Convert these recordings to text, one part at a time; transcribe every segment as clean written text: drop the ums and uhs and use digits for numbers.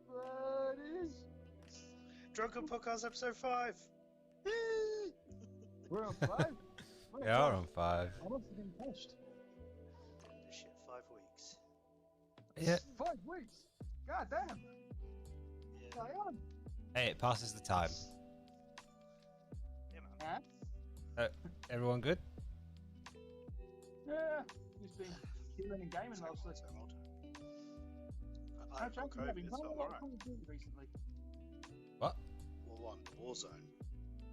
buddies. Drunken Podcast episode 5. We're on 5. We are on 5. I must have been pushed. Doing this shit 5 weeks. Yeah. 5 weeks. God damn. Yeah. Carry on. Hey, it passes the time. Yeah, man. Huh? Everyone good? Yeah. Just been chilling and gaming mostly. I've got Actually, I've been COVID, so playing I'm a lot alright. of Call of Duty recently. What? War 1, Warzone.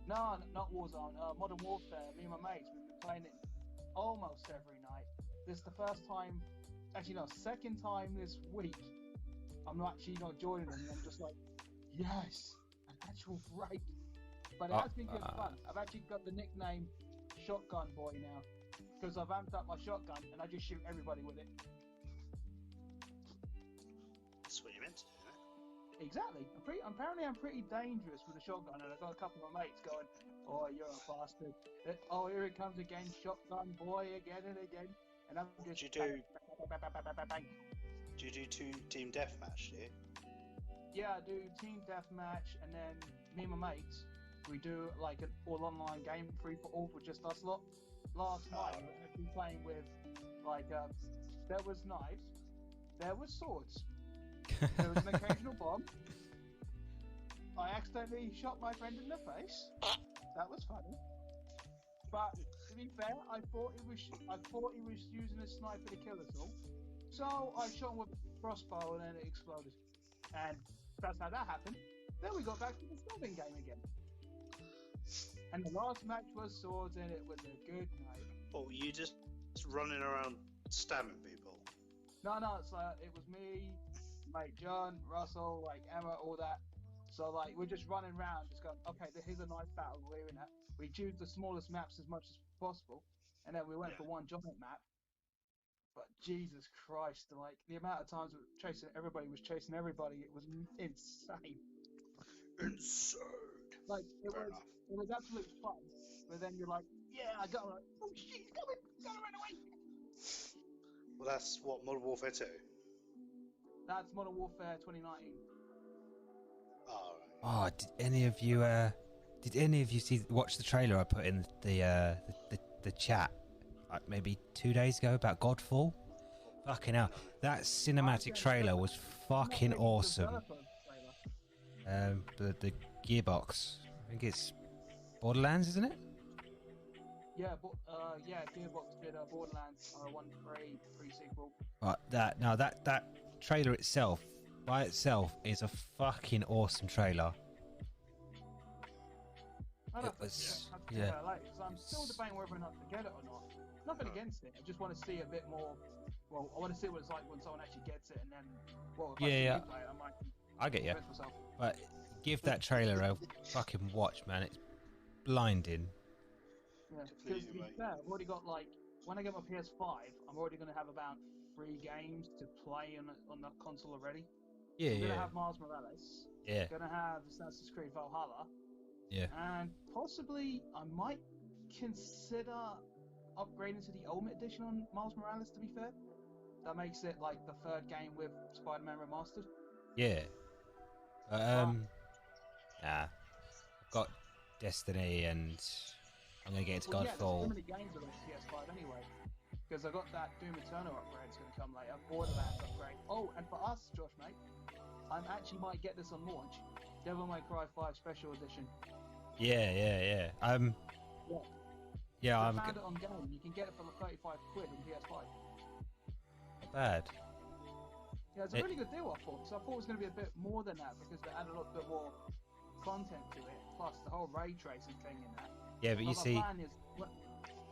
No, not Warzone. Modern Warfare. Me and my mates, we've been playing it almost every night. This is the first time, actually no, second time this week. I'm not actually not joining them. I'm just like, yes, an actual break. But it has been good fun. I've actually got the nickname Shotgun Boy now because I've amped up my shotgun and I just shoot everybody with it. That's what you meant to do, isn't it? Exactly. Apparently I'm pretty dangerous with a shotgun, and I've got a couple of my mates going, "Oh, you're a bastard! Oh, here it comes again, Shotgun Boy, again and again." And I'm just Do you do- bang. Do you do team deathmatch, do you? Yeah, I do team deathmatch, and then me and my mates, we do like an all-online game, free for all, with just us lot. Last night, we were actually playing with like there was knives, there was swords, there was an occasional bomb. I accidentally shot my friend in the face. That was funny. But to be fair, I thought he was using a sniper to kill us all. So I shot him with a crossbow and then it exploded. And that's how that happened. Then we got back to the stabbing game again. And the last match was swords and it was a good night. Or were you just running around stabbing people? No, it's it was me, mate John, Russell, like Emma, all that. So like we're just running around, just going, okay, here's a nice battle we're in at. We choose the smallest maps as much as possible, and then we went for one giant map. But Jesus Christ, like the amount of times everybody was chasing everybody, it was insane. Insane. Like it was absolute fun. But then you're like, yeah, I got him. Like, oh shit, he's coming, gotta run away. Well, that's what Modern Warfare 2. That's Modern Warfare 2019. Oh, right. Oh, did any of you watch the trailer I put in the chat like maybe 2 days ago about Godfall? Fucking hell, that cinematic trailer was fucking awesome. The Gearbox, I think it's Borderlands, isn't it? Yeah, Gearbox did Borderlands 1 pre-sequel. But that trailer itself, by itself, is a fucking awesome trailer. It was, yeah. I'm still debating whether or not to get it or not. Nothing against it. I just want to see a bit more. Well, I want to see what it's like when someone actually gets it, and then, well, if I see you play it, I might. I get you. Myself. But give that trailer a fucking watch, man. It's blinding. Yeah, because to be fair, I've already got like when I get my PS5, I'm already going to have about 3 games to play on that console already. Yeah, I'm gonna have Miles Morales. Yeah. Gonna have Assassin's Creed Valhalla. Yeah. And possibly I might consider upgrading to the Ultimate Edition on Miles Morales. To be fair, that makes it like the 3rd game with Spider-Man Remastered. Yeah. Nah. I've got Destiny and I'm gonna get into Godfall. Yeah, there's so many games on PS5 anyway. Because I got that Doom Eternal upgrade that's going to come later, Borderlands upgrade. Oh, and for us, Josh, mate, I actually might get this on launch. Devil May Cry 5 Special Edition. Yeah. I found it on game. You can get it for like 35 quid on PS5. Not bad. Yeah, it's a really good deal, I thought. So I thought it was going to be a bit more than that because they added a little bit more content to it, plus the whole ray tracing thing in that. Yeah, but you see,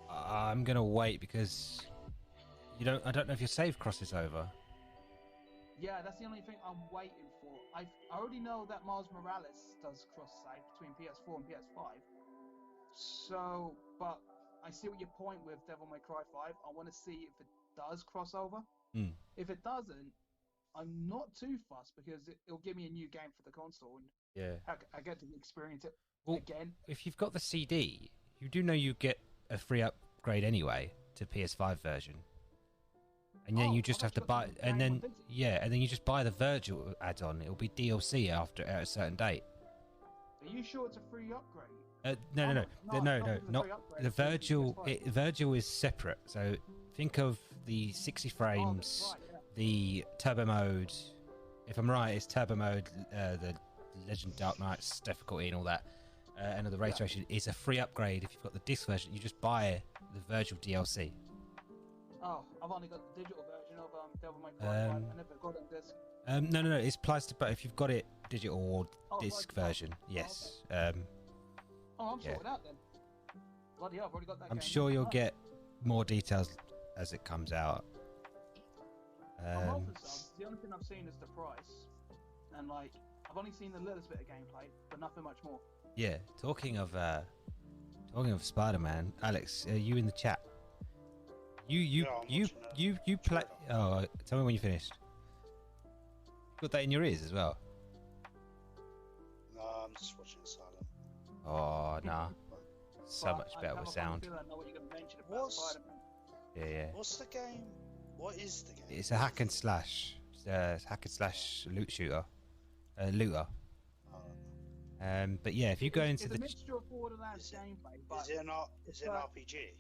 I'm gonna wait because I don't know if your save crosses over. Yeah, that's the only thing I'm waiting for. I already know that Miles Morales does cross save between PS4 and PS5. So, but I see what your point with Devil May Cry 5. I want to see if it does cross over. If it doesn't, I'm not too fussed because it'll give me a new game for the console and I get to experience it again. If you've got the CD, you do know you get a free upgrade anyway to PS5 version. and then Oh, you just I've have to actually buy, got the and game on then digital. yeah, and then you just buy the Virgil add-on. It'll be DLC after at a certain date. Are you sure it's a free upgrade? No, Oh, no, no, no, no, it's a not free upgrade, the it's just Virgil. PS5. Virgil is separate. So think of the 60 Oh, frames, that's right, yeah. the turbo mode. If I'm right, it's turbo mode, the Legend Dark Knights difficulty and all that, and the race Yeah. racing is a free upgrade. If you've got the disc version, you just buy the Virgil DLC. Oh, I've only got the digital version of Devil May Cry 5. I never got it on disc. No, it applies to, but if you've got it digital or Oh, disc right. version, yes. Oh, I'm Yeah. sorted out then. Bloody hell, I've already got that I'm game. sure you'll Oh, get more details as it comes out. I'm hoping so. The only thing I've seen is the price. And, like, I've only seen the littlest bit of gameplay, but nothing much more. Yeah, talking of Spider-Man, Alex, are you in the chat? You play. Oh, tell me when you finished. Got that in your ears as well. No, I'm just watching it silent. Oh nah, so But much I better have with a funny sound. feeling I know what you're going to mention about What's- Spider-Man. Yeah. What's the game? What is the game? It's a hack and slash. It's a hack and slash loot shooter, looter. Oh, But yeah, if you go into It's the a mixture of Borderlands Is it- gameplay, but is it an RPG?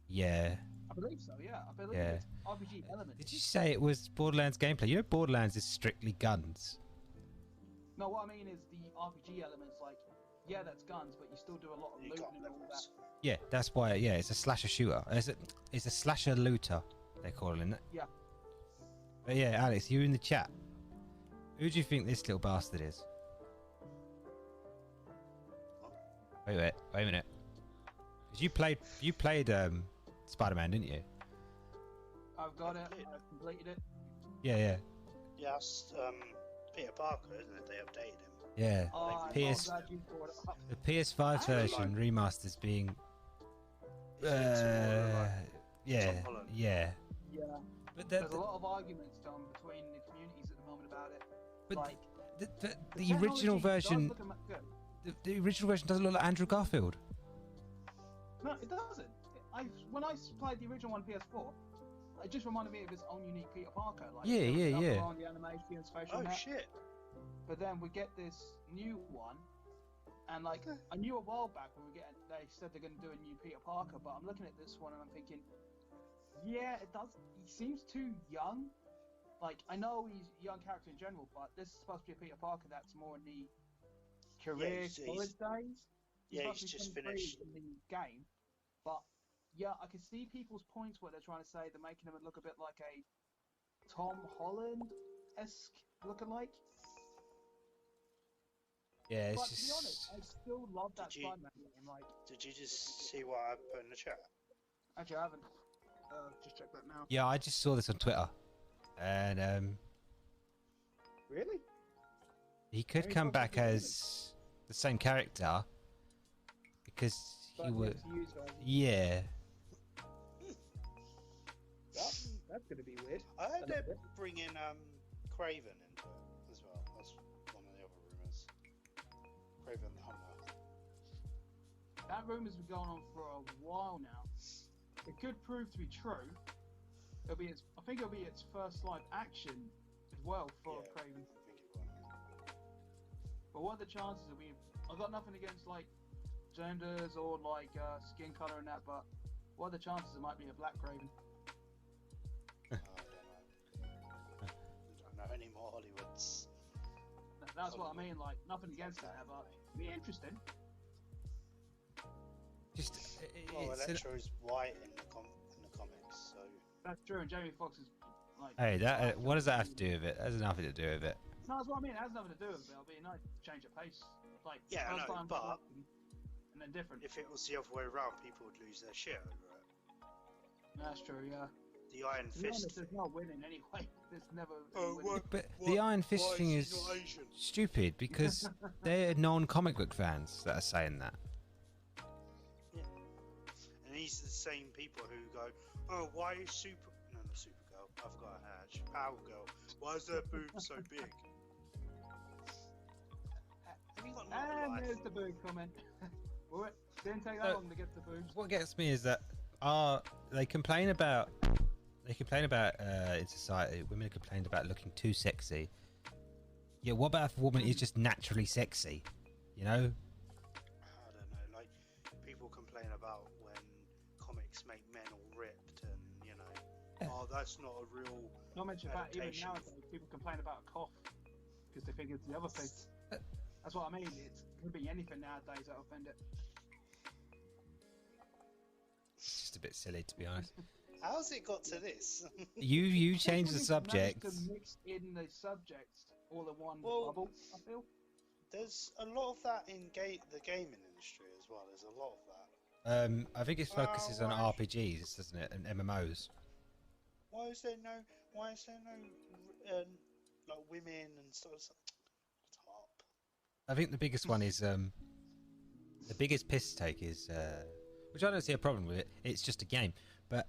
yeah. I believe so, yeah. I believe Yeah. it's RPG elements. Did you say it was Borderlands gameplay? You know, Borderlands is strictly guns. No, what I mean is the RPG elements, like, yeah, that's guns, but you still do a lot of You looting got and all that. levels. Yeah, that's why. Yeah, it's a slasher shooter. It's a slasher looter. They're calling it. Yeah. But yeah, Alex, you in the chat. Who do you think this little bastard is? Wait a minute. Because you played Spider-Man, didn't you? I've got it, Completed. I've completed it. Yeah. Yeah, it's Peter Parker, isn't it? They updated him. Yeah. Oh, I'm PS glad you brought it up. The PS5 version remaster's being. Is it tomorrow, Yeah. Tom Holland? Yeah. Yeah. But There's a lot of arguments done between the communities at the moment about it. But like, the original technology does version. look good. The original version doesn't look like Andrew Garfield. No, it doesn't. When I played the original on PS4, it just reminded me of his own unique Peter Parker. Like, Yeah, there was yeah, nothing yeah. On the animation and facial Oh hair. shit! But then we get this new one, and like I knew a while back when they said they're going to do a new Peter Parker, but I'm looking at this one and I'm thinking, yeah, it does. He seems too young. Like I know he's a young character in general, but this is supposed to be a Peter Parker that's more in the career he's- college days. Yeah, supposed he's to be just 23 finished. in the game, but yeah, I can see people's points where they're trying to say they're making him look a bit like a Tom Holland-esque looking like. Yeah, But it's to be honest, just. I still love that Did you- Spider-Man game. Like, Did you just see what I put in the chat? actually, I haven't. Just check that now. Yeah, I just saw this on Twitter, and Really? he could Maybe come it's back not as the same character because But he the would. MCU's version. Yeah. That's going to be weird. I heard A they're little bit. bringing Craven into it as well. That's one of the other rumours. Craven the Hunter. That rumor's been going on for a while now. It could prove to be true. I think it'll be its first live action as well for Yeah. Craven. I think it will. But what are the chances of being? I've got nothing against like genders or like skin color and that, but what are the chances it might be a black Craven? I don't know any more Hollywoods. That's what I mean. Like nothing against that, but it'd be interesting. Just. Well, it's an- Electro's white in the comics, so That's true. And Jamie Foxx is like. Hey, that what does that have to do with it? That has nothing to do with it. No, that's what I mean. It has nothing to do with it. It'll be a nice change of pace. Like Yeah, I first know, time but- black and then different. if it was the other way around, people would lose their shit over it. That's true. Yeah. The Iron To be honest, Fist. there's no winning anyway. There's never. Oh, winning. what? But the Iron Fist why thing he is not Asian? stupid because they're non-comic book fans that are saying that. And these are the same people who go, "Oh, why is not Supergirl? I forgot her name. Power Girl. Why is their boobs so big?" Have you got no And life? there's the boob comment. Well, it didn't take that So- long to get the boobs. What gets me is that they complain about they complain about in society, women complain about looking too sexy. Yeah, what about if a woman is just naturally sexy? You know? I don't know. Like people complain about when comics make men all ripped, and you know, oh, that's not a real. Not mention that even adaptation. nowadays, people complain about a cough because they think it's the other thing. That's what I mean. It could be anything nowadays that offend it. It's just a bit silly, to be honest. How's it got to this? You change the Managed subject. to mix in the subjects all in one Well, bubble. I feel. There's a lot of that in the gaming industry as well. There's a lot of that. I think it focuses on RPGs, doesn't it, and MMOs. Why is there no like women and stuff? Top. I think the biggest one is the biggest piss take is which I don't see a problem with it. It's just a game, but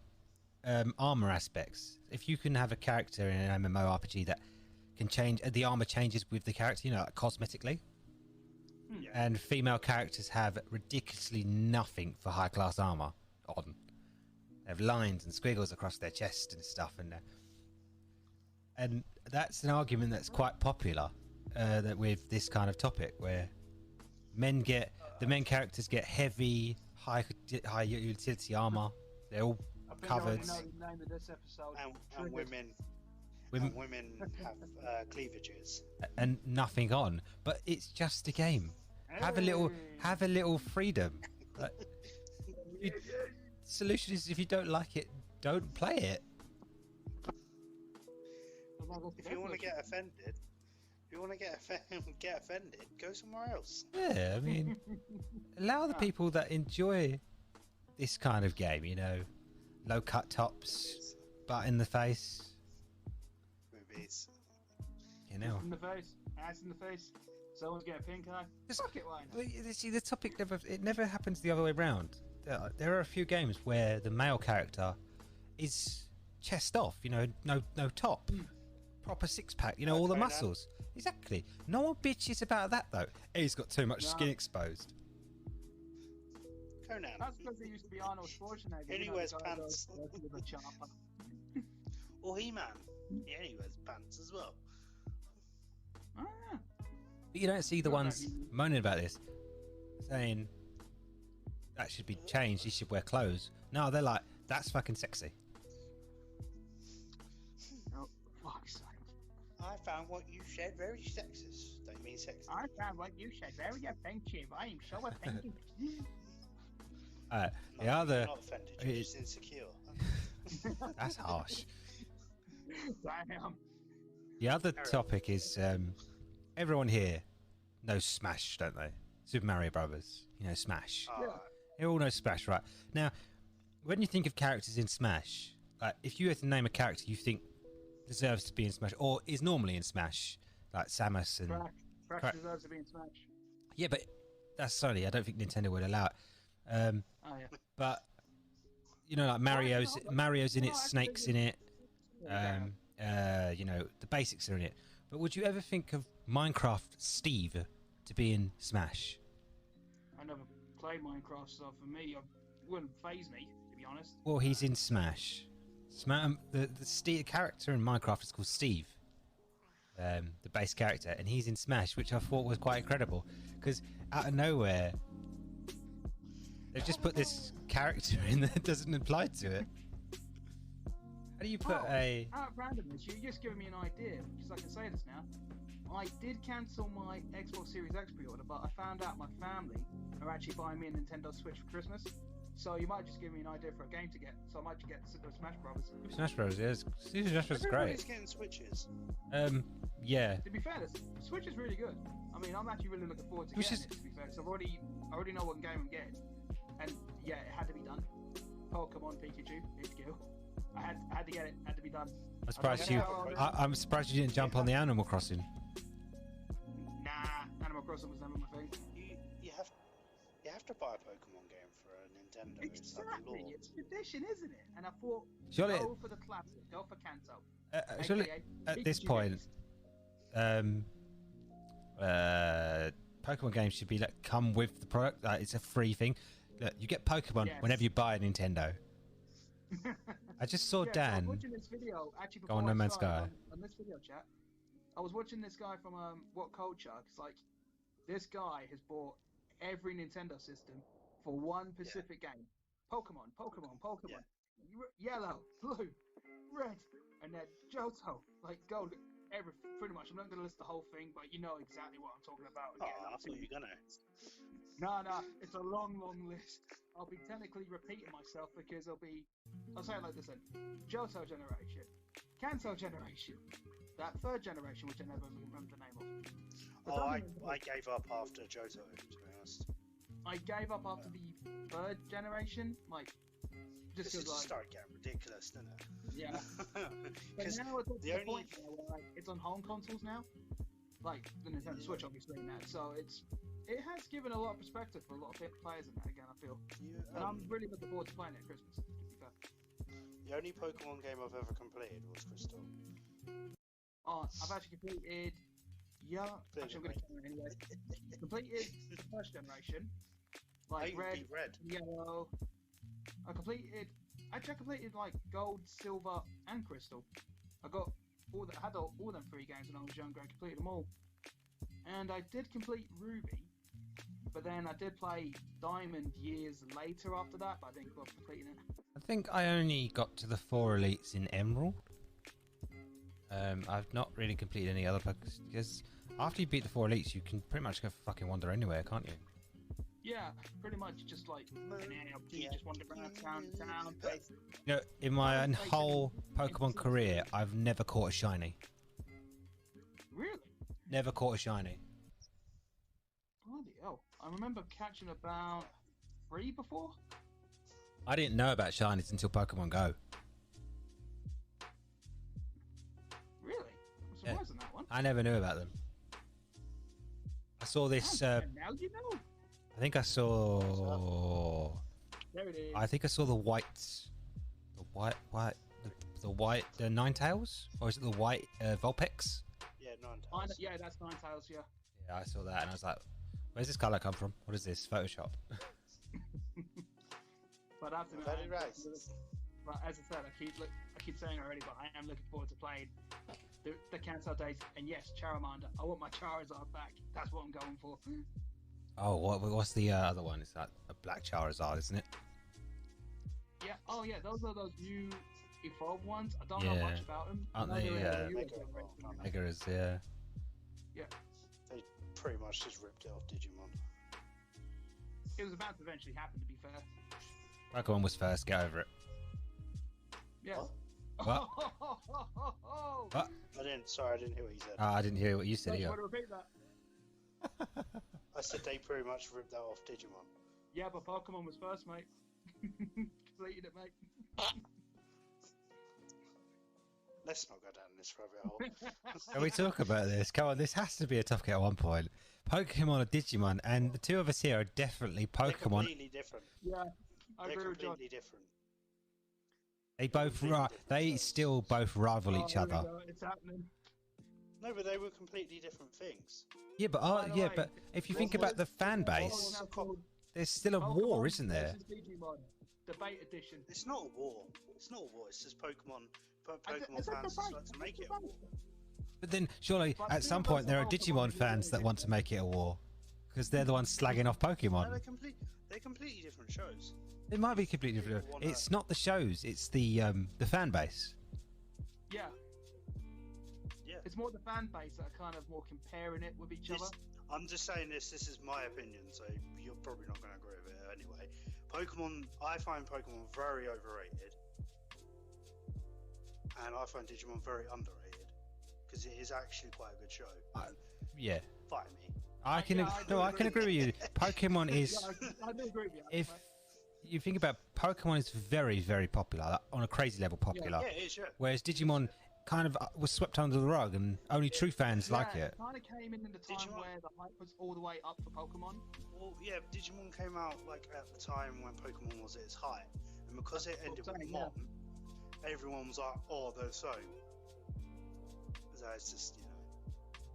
armor aspects. If you can have a character in an MMORPG that can change, the armor changes with the character, you know, like cosmetically. Yeah. And female characters have ridiculously nothing for high class armor on. They have lines and squiggles across their chest and stuff, and that's an argument that's quite popular that with this kind of topic, where the main characters get heavy, high utility armor. They're all I think covered. I already know the name of this episode. And women have cleavages. And nothing on, but it's just a game. Have a little freedom. Like, the solution is, if you don't like it, don't play it. If you want to get offended, get offended, go somewhere else. Yeah, I mean, allow the people that enjoy this kind of game, you know, low cut tops, butt in the face, Movies. you know. In the face, ass in the face. Someone's get a pink eye. Fuck it, why not? Well, you see, the topic never happens the other way around. There are a few games where the male character is chest off, you know, no top, proper six pack, you know, all the Conan. muscles. Exactly. No one bitches about that though. He's got too much skin exposed. Conan. That's because it used to be Arnold Schwarzenegger. And he you know, wears the guy pants. that goes with a chopper. Or He-Man. Yeah, he wears pants as well. Ah, But you don't see the ones moaning about this, saying that should be changed. He should wear clothes. No, they're like, that's fucking sexy. oh, fuck's sake. I found what you said very sexist. Don't mean sexist. I found what you said very offensive. I am so offended. The other, You're not offended, you're just insecure. that's harsh. Damn. The other topic is everyone here knows Smash, don't they? Super Mario Brothers, you know, Smash. Oh, You all know Smash, right? Now, when you think of characters in Smash, like if you had to name a character you think deserves to be in Smash or is normally in Smash, like Samus and Crash deserves to be in Smash. yeah, but that's Sony. I don't think Nintendo would allow it. Oh, yeah. But you know, like Mario's in it, Snake's in it. You know, the basics are in it. But would you ever think of Minecraft Steve to be in Smash? I never played Minecraft, so for me, it wouldn't faze me, to be honest. Well, he's in Smash. The Steve character in Minecraft is called Steve, the base character, and he's in Smash, which I thought was quite incredible because out of nowhere they've just put this character in that doesn't apply to it. How do you put Out of randomness, you're just giving me an idea, because I can say this now. I did cancel my Xbox Series X pre-order, but I found out my family are actually buying me a Nintendo Switch for Christmas. So you might just give me an idea for a game to get. So I might just get Super Smash Brothers. Smash Bros. Yeah, Super Smash Bros. Is everybody's great. getting Switches. Yeah. To be fair, the Switch is really good. I mean, I'm actually really looking forward to Which getting is- it. To be fair, because I already know what game I'm getting, and yeah, it had to be done. Pokemon Pikachu, Pikachu. I had to get it. Had to be done. I'm surprised I'm surprised you didn't jump on the Animal Crossing. Nah, Animal Crossing was never my thing. You have to buy a Pokemon game for a Nintendo. It's like Exactly, law. it's tradition, isn't it? And I thought, Surely- go for the classic, go for Kanto. Surely, AKA at this Pikachu point, games. Pokemon games should be like come with the product. It's a free thing. Look, you get Pokemon Yes. whenever you buy a Nintendo. I just saw Yeah, so I was Dan. watching this video actually Go before on, No I Man's started Sky. on this video chat. I was watching this guy from What Culture, because like this guy has bought every Nintendo system for one specific game: Pokemon, yellow, blue, red, and then Johto, like gold, pretty much. I'm not gonna list the whole thing, but you know exactly what I'm talking about. Oh, I thought you were gonna. No, it's a long list. I'll be technically repeating myself because I'll say it like this then: Johto generation, Kanto generation, that third generation, which I never remember the name of. Oh, I gave up after Johto, to be honest. I gave up after the third generation, like just This because started getting ridiculous, didn't it? yeah. But now it's at the point where like, it's on home consoles now, like the Nintendo Switch obviously now. So it has given a lot of perspective for a lot of players in that again. I feel, and I'm really looking forward to playing it at Christmas. To be fair. The only Pokemon game I've ever completed was Crystal. Oh, I've actually completed. Yeah, actually I'm gonna count it anyway. Completed the first generation, like red, yellow. I completed like gold, silver, and crystal. I got had all them 3 games when I was younger. I completed them all, and I did complete Ruby, but then I did play Diamond years later after that. But I didn't go up completing it. I think I only got to the 4 elites in Emerald. I've not really completed any other Pokemon because after you beat the 4 elites, you can pretty much go fucking wander anywhere, can't you? Yeah, pretty much just like just wander around town to town. You know, in my whole Pokemon career, I've never caught a shiny. Really? Never caught a shiny. Bloody hell! I remember catching about 3 before. I didn't know about shinies until Pokemon Go. Really? I'm surprised on that one. I never knew about them. I saw this. Now you know. I think I saw. There it is. I think I saw the white, the Ninetales, or is it the white Vulpix? Yeah, Ninetales. Yeah, that's Ninetales. Yeah. Yeah, I saw that and I was like, "Where's this color come from? What is this Photoshop?" But after that, but as I said, I keep saying already, but I am looking forward to playing the Kanto days. And yes, Charmander. I want my Charizard back. That's what I'm going for. Oh, what's the other one? It's that a black Charizard, isn't it? Yeah. Oh, yeah. Those are those new evolved ones. I don't know much about them. Aren't they? Megas, yeah. Yeah. They pretty much just ripped it off Digimon. It was about to eventually happen, to be fair. Pokemon was first. Get over it. Yeah. What? What? I didn't hear what you said. I didn't hear what you said either. Want to repeat that? I said they pretty much ripped that off Digimon. Yeah, but Pokemon was first, mate. Completed it, mate. Let's not go down this rabbit hole. Can we talk about this? Come on, this has to be a topic at one point. Pokemon or Digimon, and the two of us here are definitely Pokemon. They're completely different. Yeah, I agree with John. Completely different. They both, they still both rival each other. It's happening. No, but they were completely different things. Yeah, but but if you think about the fan base, there's still a war, isn't there? Digimon, debate edition. It's not a war. It's not a war. It's just Pokemon fans like to make it a war. But then, surely, at some point, there are Digimon fans that want to make it a war. Because they're the ones slagging off Pokemon. No, they're completely different shows. It might be completely different. It's not the shows, it's the fan base. Yeah. Yeah. It's more the fan base that are kind of more comparing it with each other. I'm just saying this is my opinion, so you're probably not going to agree with it anyway. I find Pokemon very overrated. And I find Digimon very underrated. Because it is actually quite a good show. Yeah. Fight me. I can agree with you. Pokemon is... I do agree with you. If you think about Pokemon is very, very popular, like, on a crazy level popular. Yeah, it is, yeah. Whereas Digimon kind of was swept under the rug and only true fans like it. It kind of came in the time where the hype was all the way up for Pokemon. Well, yeah, Digimon came out like at the time when Pokemon was at its height. And because it ended with Mon, everyone was like, oh, they're so... So it's just,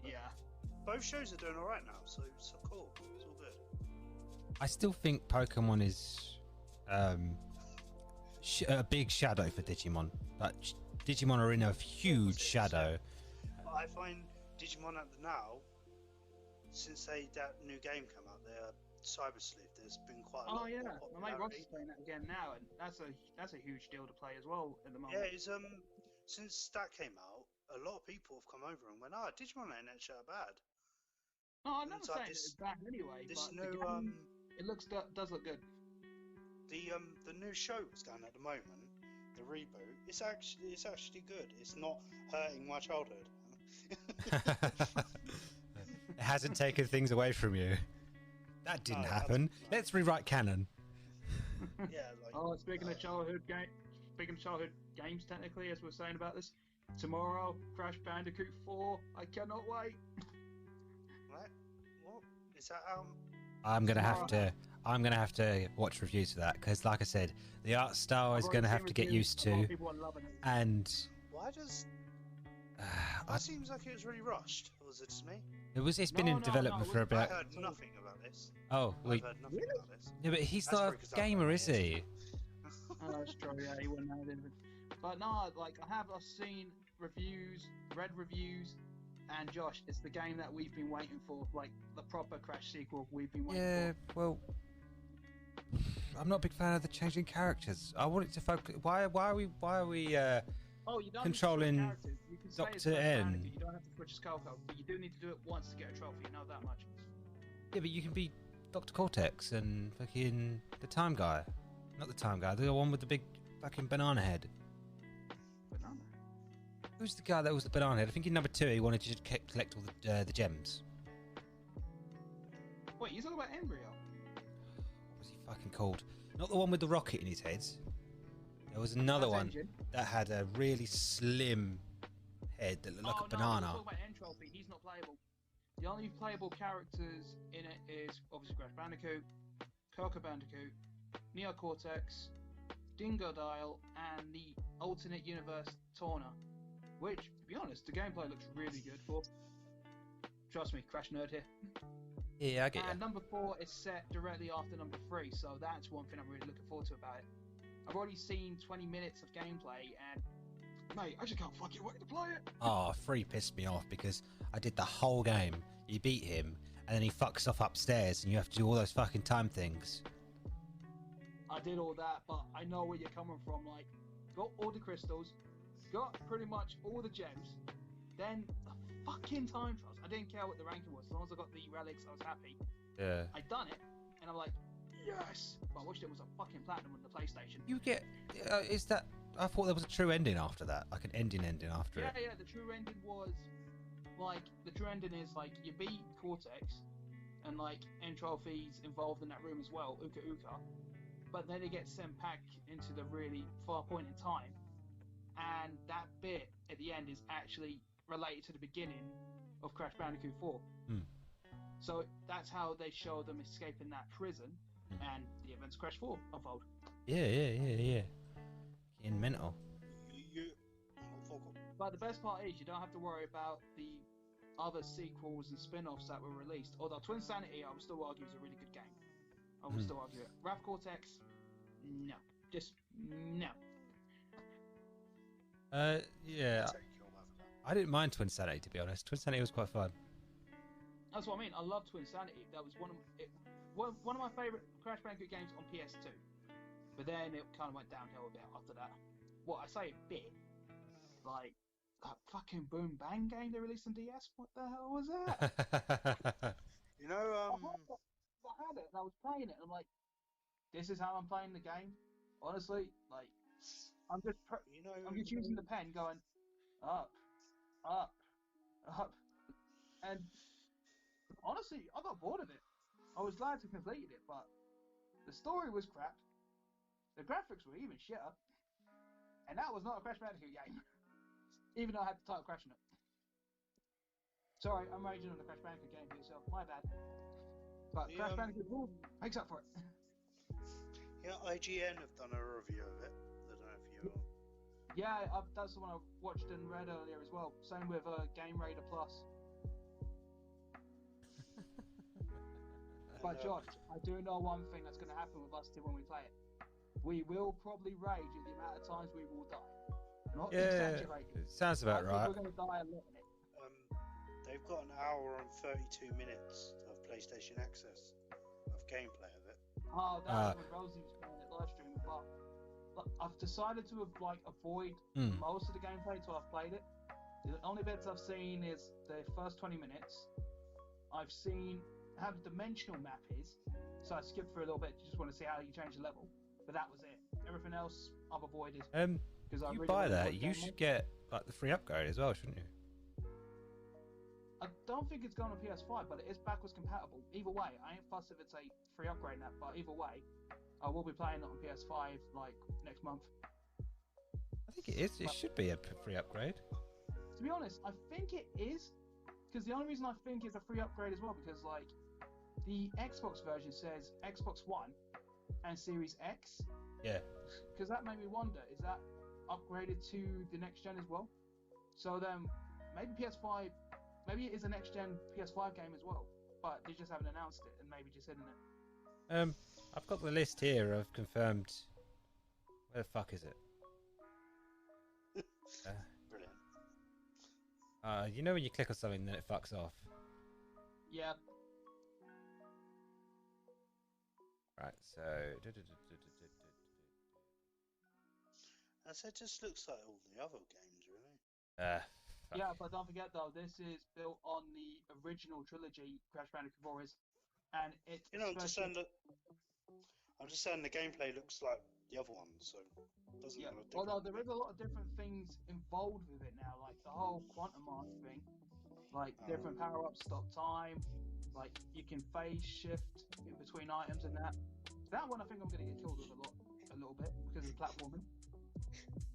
Yeah. Both shows are doing alright now, so cool. It's all good. I still think Pokemon is a big shadow for Digimon. Like, Digimon are in a huge shadow. But I find Digimon at the now, since that new game came out, their Cyber Sleuth, there's been quite a lot. Oh yeah, more my mate Ross popularity. is playing that again now, and that's a huge deal to play as well at the moment. Yeah, it's since that came out, a lot of people have come over and went, Digimon ain't actually that bad. No, I'm And not it's like saying it's bad anyway, this but new the game, it does look good. the new show that's going at the moment, the reboot, it's actually good. It's not hurting my childhood. It hasn't taken things away from you. That didn't No, it happen. hasn't, no. Let's rewrite canon. Yeah, like. Oh, speaking of childhood games, technically, as we're saying about this, tomorrow, Crash Bandicoot 4. I cannot wait. What? What is that? I'm gonna have to watch reviews for that because, like I said, the art style is gonna have to get used to. People are loving it. And Why does? It seems like it was really rushed. Or was it just me? it's been in development for I about. heard nothing about this. Oh, I've heard nothing about this. yeah, but he's That's not probably a 'cause I'm gamer, not is he? Oh, that's true. Yeah, he wouldn't have anything. But no, like I've seen reviews, read reviews, and Josh, it's the game that we've been waiting for, like the proper Crash sequel we've been waiting Yeah, well, I'm not a big fan of the changing characters. I want it to focus. Why are we? Oh, you don't controlling need to switch characters. You can say it's Dr. Crash N. Bandicoot. You don't have to switch his Coco, but you do need to do it once to get a trophy. You know that much. Yeah, but you can be Dr. Cortex and fucking the Time Guy. Not the Time Guy, the one with the big fucking banana head. Banana. Who's the guy that was the banana head? I think in number 2 he wanted to just collect all the gems. Wait, you talking about Embryo? What was he fucking called? Not the one with the rocket in his head. There was another That's one Engine. that had a really slim head that looked like a banana. No, you're talking about Entropy. He's not playable. The only playable characters in it is obviously Crash Bandicoot, Coco Bandicoot, Neo Cortex, Dingodile, and the alternate universe Torna. Which, to be honest, the gameplay looks really good for. Trust me, Crash nerd here. Yeah, I get And you. number 4 is set directly after number 3, so that's one thing I'm really looking forward to about it. I've already seen 20 minutes of gameplay, and mate, I just can't fucking wait to play it. Oh, 3 pissed me off because I did the whole game. You beat him, and then he fucks off upstairs, and you have to do all those fucking time things. I did all that, but I know where you're coming from. Like, got all the crystals, got pretty much all the gems, then the fucking time trials. I didn't care what the ranking was, as long as I got the relics, I was happy. Yeah. I done it, and I'm like, yes. But I wished it was a fucking platinum on the PlayStation. You get... is that... I thought there was a true ending after that. Like an ending after it. Yeah, the true ending was, like, the true ending is, like, you beat Cortex, and, like, Entropy's involved in that room as well, Uka Uka. But then it gets sent back into the really far point in time, and that bit at the end is actually related to the beginning of Crash Bandicoot 4. So that's how they show them escaping that prison, and the events of Crash 4 unfold. Yeah. In mental. But the best part is you don't have to worry about the other sequels and spin-offs that were released. Although Twin Sanity, I would still argue, is a really good game. I would still argue it. Wrath Cortex, no. Just no. Yeah. I didn't mind Twin Sanity, to be honest. Twin Sanity was quite fun. That's what I mean. I love Twin Sanity. That was one of my favourite Crash Bandicoot games on PS2. But then it kind of went downhill a bit after that. What I say a bit, like that fucking Boom Bang game they released on DS. What the hell was that? You know, I had it and I was playing it. And I'm like, this is how I'm playing the game. Honestly, like, I'm just using the pen, going up, up, up, and honestly, I got bored of it. I was glad to complete it, but the story was crap. The graphics were even shitter, and that was not a Crash Bandicoot game. Even though I had the title Crash in it. Sorry, I'm raging on the Crash Bandicoot game for yourself. My bad. But Crash Bandicoot makes up for it. Yeah, IGN have done a review of it. I don't know if you. Yeah, that's the one I watched and read earlier as well. Same with Game Raider Plus. But Josh, I do know one thing that's going to happen with us two when we play it. we will probably rage at the amount of times we will die. Not Yeah, exaggerating. it sounds about I think right. we're going to die a lot in it. They've got an hour and 32 minutes of PlayStation access of gameplay of it. Oh, that's when Rosie was playing it live streaming, but I've decided to avoid most of the gameplay until I've played it. The only bits I've seen is the first 20 minutes. I've seen how the dimensional map is, so I skipped through a little bit, just want to see how you change the level. But that was it. Everything else I've avoided. You buy that, you should get like the free upgrade as well, shouldn't you? I don't think it's going on PS5, but it is backwards compatible. Either way, I ain't fussed if it's a free upgrade in that, but either way, I will be playing it on PS5 like next month. I think it is. It should be a free upgrade. To be honest, I think it is, because the only reason I think it's a free upgrade as well, because like the Xbox version says Xbox One and Series X. Yeah. Because that made me wonder, is that upgraded to the next gen as well? So then maybe PS5, maybe it is a next gen PS5 game as well, but they just haven't announced it and maybe just hidden it. I've got the list here of confirmed. Where the fuck is it? Brilliant. You know when you click on something, then it fucks off. Yeah. Right. So. It just looks like all the other games, really. Fuck. Yeah, but don't forget though, this is built on the original trilogy, Crash Bandicoot Warriors, and it's. You know, I'm just saying the gameplay looks like the other ones, so it doesn't look different. Although there is a lot of different things involved with it now, like the whole quantum mask thing, like different power-ups, stop time, like you can phase shift in between items and that. That one I think I'm going to get killed with a little bit because of platforming.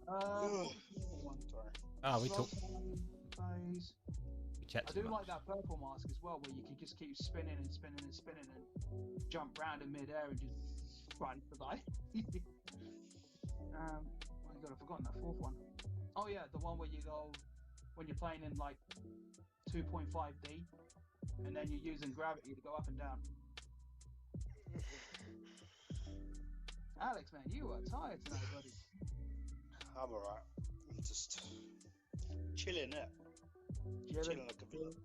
What's the other one? Sorry. We talked. Phase. I do Much. like that purple mask as well, where you can just keep spinning and spinning and spinning and jump round in mid-air and just run for life. Oh my god, I've forgotten that fourth one. Oh yeah, the one where you go when you're playing in like 2.5D, and then you're using gravity to go up and down. Alex, man, you are tired tonight, buddy. I'm alright. I'm just chilling it. Chilling like a villain.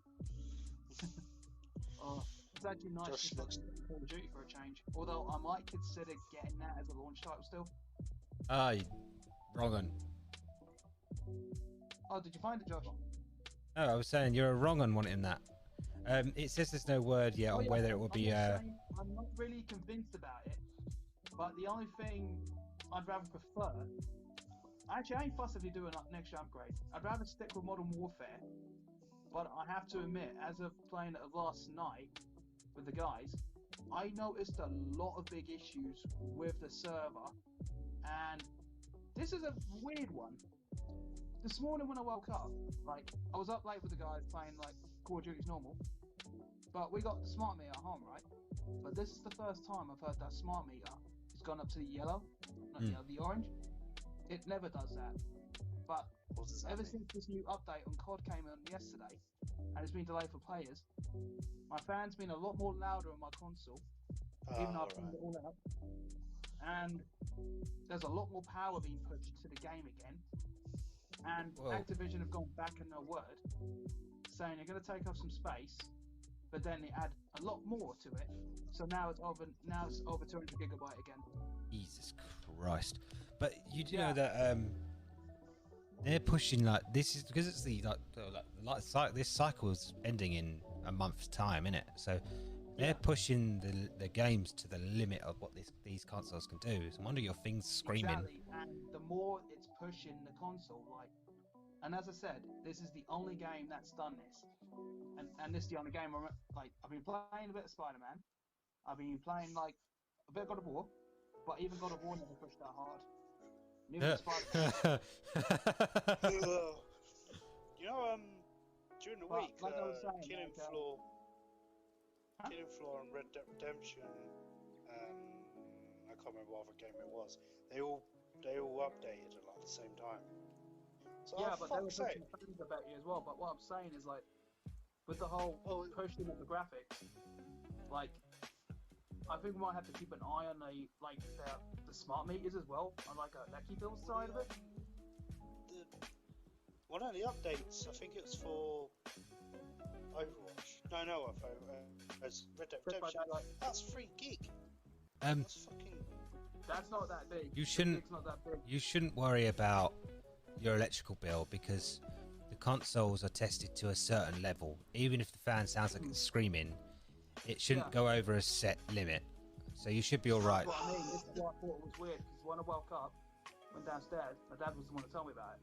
Oh, it's actually nice to play Call of Duty for a change. Although I might consider getting that as a launch title still. Wrong one. Oh, did you find it, Josh? No, I was saying you're wrong on wanting that. It says there's no word yet on whether it will be. I'm not really convinced about it, but the only thing I'd rather prefer. Actually, I ain't fussed if you do a next gen upgrade. I'd rather stick with Modern Warfare, but I have to admit, as of playing it last night with the guys, I noticed a lot of big issues with the server, and this is a weird one. This morning when I woke up, like I was up late with the guys playing like Call of Duty's normal, but we got the smart meter at home, right? But this is the first time I've heard that smart meter has gone up to the yellow, not yellow, the orange. It never does that. But ever since this new update on COD came in yesterday, and it's been delayed for players, my fan's been a lot more louder on my console, even though I've turned it all out. And there's a lot more power being pushed to the game again. And Activision have gone back in their word, saying they're going to take up some space, but then they add a lot more to it. So now it's over 200 gigabyte again. Jesus Christ! But you do know that they're pushing like this is because it's this cycle is ending in a month's time, isn't it? So they're pushing the games to the limit of what these consoles can do. So I wonder your thing's screaming. Exactly. And the more it's pushing the console, and as I said, this is the only game that's done this, and this is the only game I've been playing a bit of Spider-Man, I've been playing like a bit of God of War, but even God of War never pushed that hard. Neither Spider-Man. You know, during the week, like I was saying, Killing Floor and Red Dead Redemption, I can't remember what other game it was. They all updated at like the same time. So yeah, but they were pushing things about you as well. But what I'm saying is with the whole pushing of the graphics, I think we might have to keep an eye on the smart meters as well, on like a Lecky Bill side of it. One of the updates, I think it's for Overwatch. No, as Red Dead Redemption. That's 3 gig. That's not that big. You shouldn't. Not that big. You shouldn't worry about your electrical bill because the consoles are tested to a certain level. Even if the fan sounds like it's screaming, it shouldn't go over a set limit. So you should be all right. That's what I mean. This is why I thought it was weird because when I woke up, went downstairs, my dad was the one to tell me about it.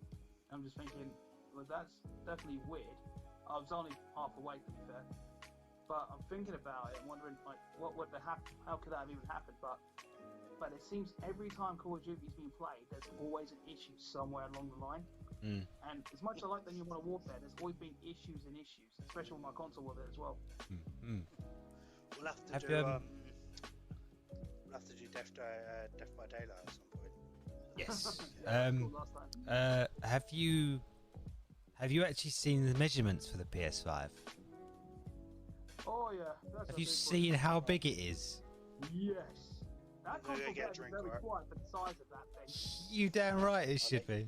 I'm just thinking, well, that's definitely weird. I was only half awake, to be fair. But I'm thinking about it and wondering, like, what would happen? How could that have even happened? But it seems every time Call of Duty's being played, there's always an issue somewhere along the line. And as much as I like the new Modern Warfare, there's always been issues, especially with my console with it as well. We'll have to do Death by Daylight at some point. Yes. Last time. Have you actually seen the measurements for the PS5? Oh yeah. Have you seen how big it is? Yes. That Maybe console I get a is drink, very right? quiet for the size of that thing. You damn right it should be.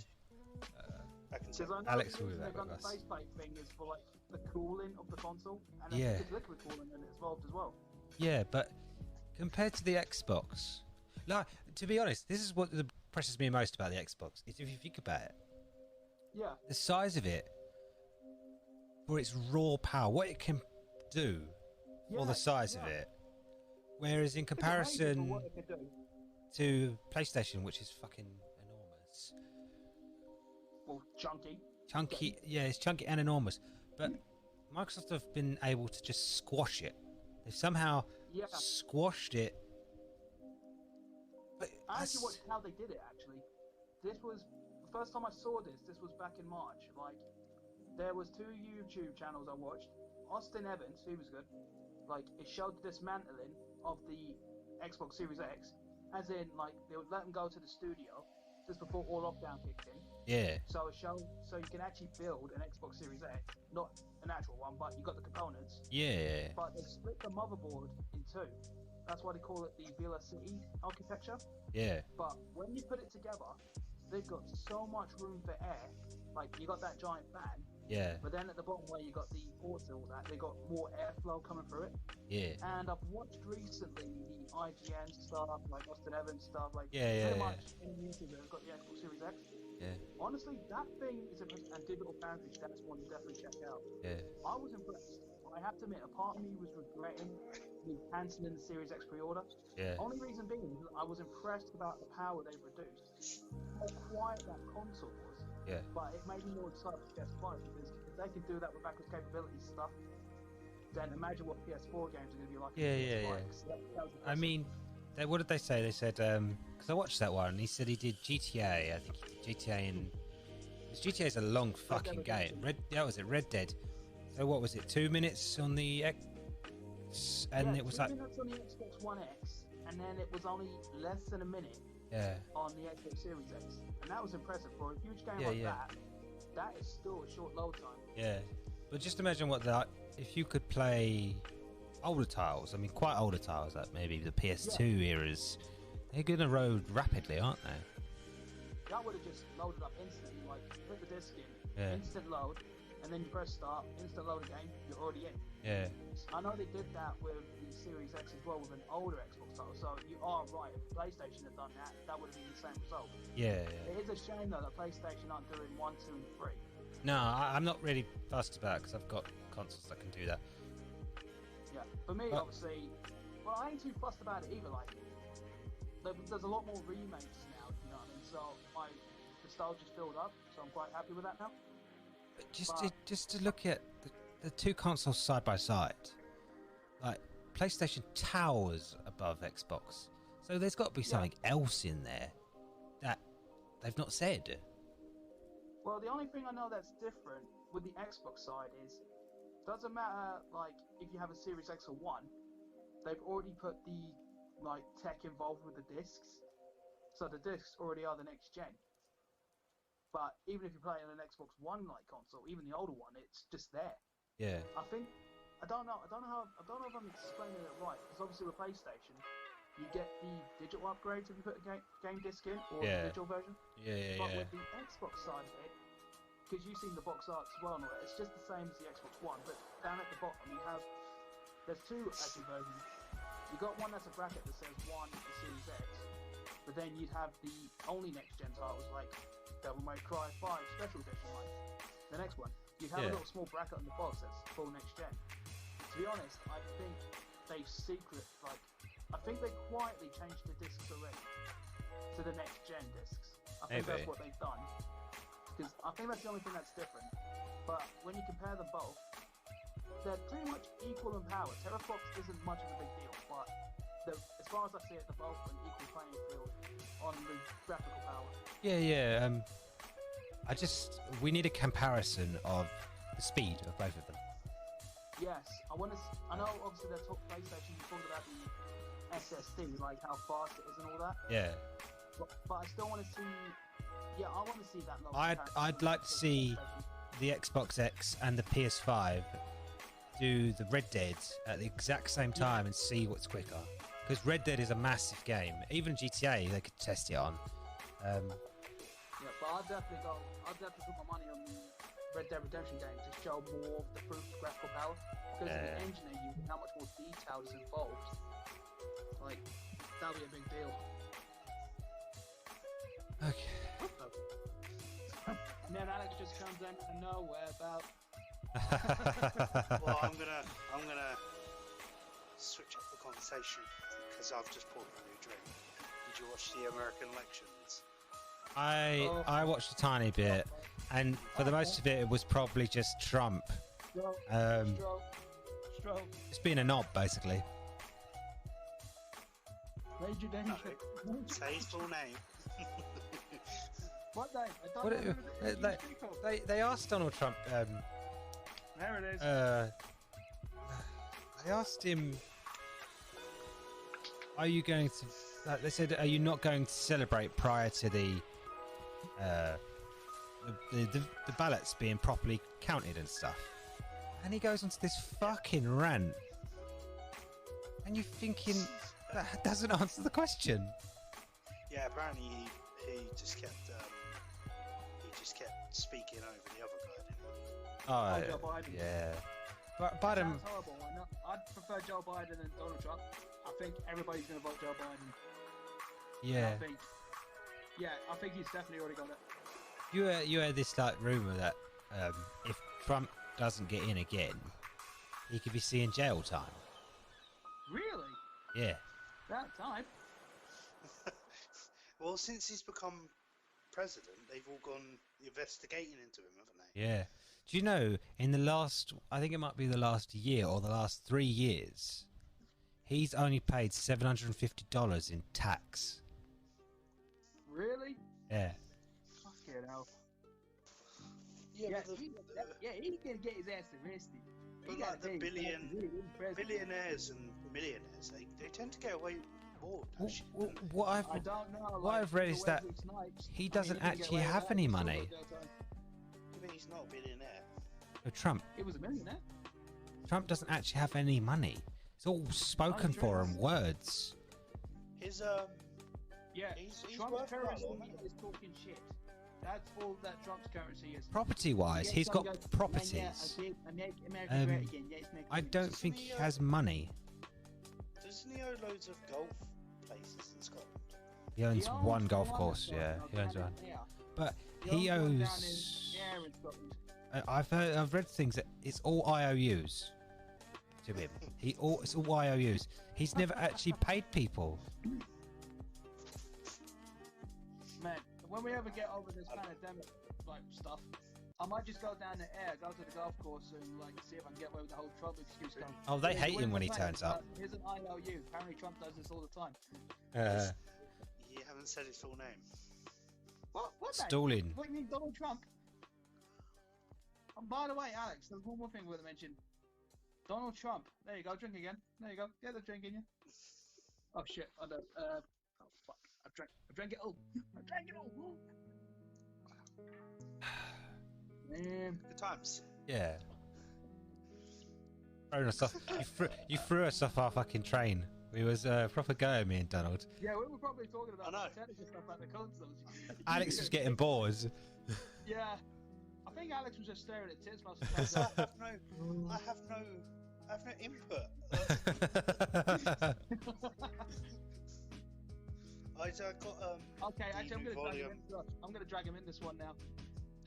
I can see. Because I know Alex the will be reason back they've done with the us. faceplate thing is for like the cooling of the console, and then Yeah. there's liquid cooling and it's involved as well. Yeah, but compared to the Xbox, like to be honest, this is what impresses me most about the Xbox. Is if you think about it, Yeah. the size of it for its raw power, what it can do for the size of it. Whereas in It's amazing for comparison what it could do. to PlayStation, which is fucking enormous, Well, chunky. chunky, yeah, it's chunky and enormous. But Microsoft have been able to just squash it. They've somehow Yeah. squashed it. But I actually watched how they did it. Actually, this was the first time I saw this. This was back in March. Like, there was 2 YouTube channels I watched. Austin Evans, he was good. Like, it showed the dismantling of the Xbox Series X, as in, like, they would let them go to the studio just before all lockdown kicked in. yeah, So it showed, so you can actually build an Xbox Series X, not an actual one, but you got the components. yeah, But they split the motherboard in 2. That's why they call it the Villa City architecture. yeah, But when you put it together, they've got so much room for air. Like, you got that giant fan, yeah, but then at the bottom where you got the ports and all that, they got more airflow coming through it. yeah, And I've watched recently the IGN stuff, like Austin Evans stuff, like Yeah, pretty yeah, much any YouTuber that's got the Xbox Series X. yeah, Honestly, that thing is impressive. And Digital Foundry, that's one you definitely check out. yeah. I was impressed. I have to admit, a part of me was regretting me cancelling the Series X pre-order. Yeah. Only reason being, I was impressed about the power they've reduced. How quiet that console was. Yeah. But it made me more excited for PS5 because if they can do that with backwards capability stuff, then imagine what PS4 games are going to be like. Yeah, on yeah, PS5, yeah. 'cause that was I impressive. mean, what did they say? They said because I watched that one. He said he did GTA. I think he did GTA and GTA is a long fucking game. That was it. Red Dead. So what was it? 2 minutes on the X, and it was 2 like minutes on the Xbox One X, and then it was only less than a minute yeah, on the Xbox Series X, and that was impressive for a huge game Yeah, like yeah. that. That is still a short load time. yeah. But just imagine what that if you could play older titles. I mean, quite older titles, like maybe the PS2 eras. They're gonna load rapidly, aren't they? That would have just loaded up instantly, like put the disc in, Yeah. instant load, and then you press start, instant load again, you're already in. Yeah. I know they did that with the Series X as well with an older Xbox title, so you are right. If PlayStation had done that, that would have been the same result. Yeah. It is a shame though that PlayStation aren't doing 1, 2, and 3. No, I'm not really fussed about it because I've got consoles that can do that. Yeah, for me, But- obviously, well, I ain't too fussed about it either. Like, there's a lot more remakes now, you know what I mean? So my nostalgia's filled up, so I'm quite happy with that now. But just to look at the two consoles side by side, like PlayStation towers above Xbox, so there's got to be something else in there that they've not said. Well, the only thing I know that's different with the Xbox side is, doesn't matter, like, if you have a Series X or One, they've already put the, like, tech involved with the discs. So the discs already are the next gen. But even if you're playing on an Xbox One, like, console, even the older one, it's just there. Yeah. I think I don't know if I'm explaining it right. Because obviously with PlayStation, you get the digital upgrades if you put a game disc in, or the digital version. But with the Xbox side of it, because you've seen the box art as well, it's just the same as the Xbox One, but down at the bottom you have, there's two actually versions. You got one that's a bracket that says 1 for Series X, but then you'd have the only next gen titles like Devil May Cry 5 Special Edition, like the next one. You'd have a little small bracket on the box that's full next gen. To be honest, I think they quietly changed the discs already to the next gen discs. I think that's what they've done. Because I think that's the only thing that's different. But when you compare them both, they're pretty much equal in power. Terrafox isn't much of a big deal, but as far as I see it, they're both an equal playing field on the graphical power. We need a comparison of the speed of both of them. Yes, I know obviously they're talking PlayStation, you talked about the SSD, like how fast it is and all that. Yeah. But I still want to see, I want to see that. I'd like to see the Xbox X and the PS5 do the Red Dead at the exact same time and see what's quicker. Because Red Dead is a massive game. Even GTA, they could test it on. But I'll definitely put my money on the Red Dead Redemption game to show more of the proof of graphical power. Because of the engine they use and how much more detail is involved. Like, that'll be a big deal. Okay. And then Alex just comes in and nowhere about. Well, I'm gonna switch up the conversation because I've just poured a new drink. Did you watch the American elections? I watched a tiny bit, and for the most of it, it was probably just Trump. Just being a knob, basically. Major danger. Say his full name. What name? They asked Donald Trump. There it is. They asked him, "Are you going to?" They said, "Are you not going to celebrate prior to the ballots being properly counted and stuff?" And he goes onto this fucking rant, and you're thinking that doesn't answer the question. Yeah, apparently he just kept speaking over the other guy, didn't he? Joe Biden. Yeah. But Biden. Sounds horrible. I'd prefer Joe Biden than Donald Trump. I think everybody's going to vote Joe Biden. Yeah. I think he's definitely already got it. You heard this like rumor that if Trump doesn't get in again, he could be seeing jail time. Really? Yeah. That time. Well, since he's become president, they've all gone investigating into him, haven't they? Yeah. Do you know, in the last, I think it might be the last year or the last 3 years, he's only paid $750 in tax. Really? Yeah. Fucking hell. Yeah, he can get his ass arrested. But like the billionaires and millionaires, they tend to get away with more. What I don't know. What I've read is that he doesn't actually have any money. You mean he's not a billionaire? Trump. He was a millionaire. Trump doesn't actually have any money. It's all spoken for in words. His he's Trump's worth currency quite a lot. is talking shit. That's all that Trump's currency is. Property-wise, he's got properties. I don't think he has money. Doesn't he own loads of golf places in Scotland? He owns one golf course, yeah. He owns one. But he owes. I've read things that it's all IOUs to him. It's all IOUs. He's never actually paid people. Man, when we ever get over this pandemic like stuff, I might just go down the air, go to the golf course, and like see if I can get away with the whole Trump excuse thing. Oh, they hate him when he turns up. Here's an IOU. Apparently, Trump does this all the time. You haven't said his full name. What? Stalin. What do you mean, Donald Trump? By the way, Alex, there's one more thing we're going to mention. Donald Trump. There you go, drink again. There you go. Get the drink in you. Oh shit! I don't. Oh fuck! I drank it all. I drank it all. Man. Good times. Yeah. Thrown us off. You threw us off our fucking train. We was proper going, me and Donald. Yeah, we were probably talking about I know. technical stuff at the consoles. Alex was getting bored. Yeah, I think Alex was just staring at tits most of Because the time. I have no input. I got Okay, actually, TV volume. I'm gonna drag him in this one now,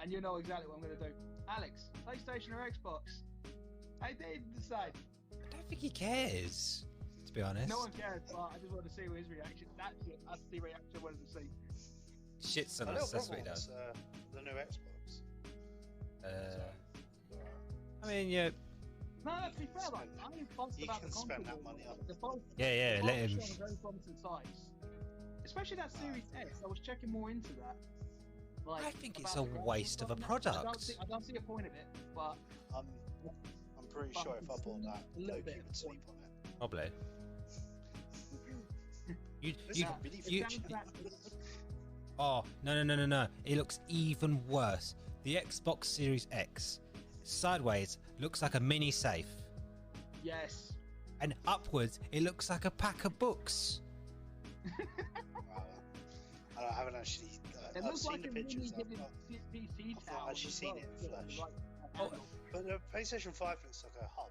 and you know exactly what I'm gonna do. Alex, PlayStation or Xbox? I didn't decide. I don't think he cares, to be honest. No one cares, but I just wanted to see his reaction. That's it. That's the reaction I wanted to see. Shits on My us, little that's what he brother does. wants, the new Xbox. I mean, yeah, No, to be fair, like, I ain't fussed You about can the console. spend that money on it. They're both, yeah, they're let both him. showing very promising signs. Especially that Series X. I was checking more into that. Like, I think it's about a the graphics waste of a on that. product. I don't see a point of it, but I'm pretty sure if I bought that, A little Loki bit. would sleep on it. Probably. You, This you, is really you, future. oh, no. It looks even worse. The Xbox Series X, sideways, looks like a mini safe. yes. And upwards, it looks like a pack of books. I haven't actually. It I've looks seen like the a pictures. mini PC I've tower. not actually as seen well. it in flesh. Like, Oh. But the PlayStation 5 looks like a hub.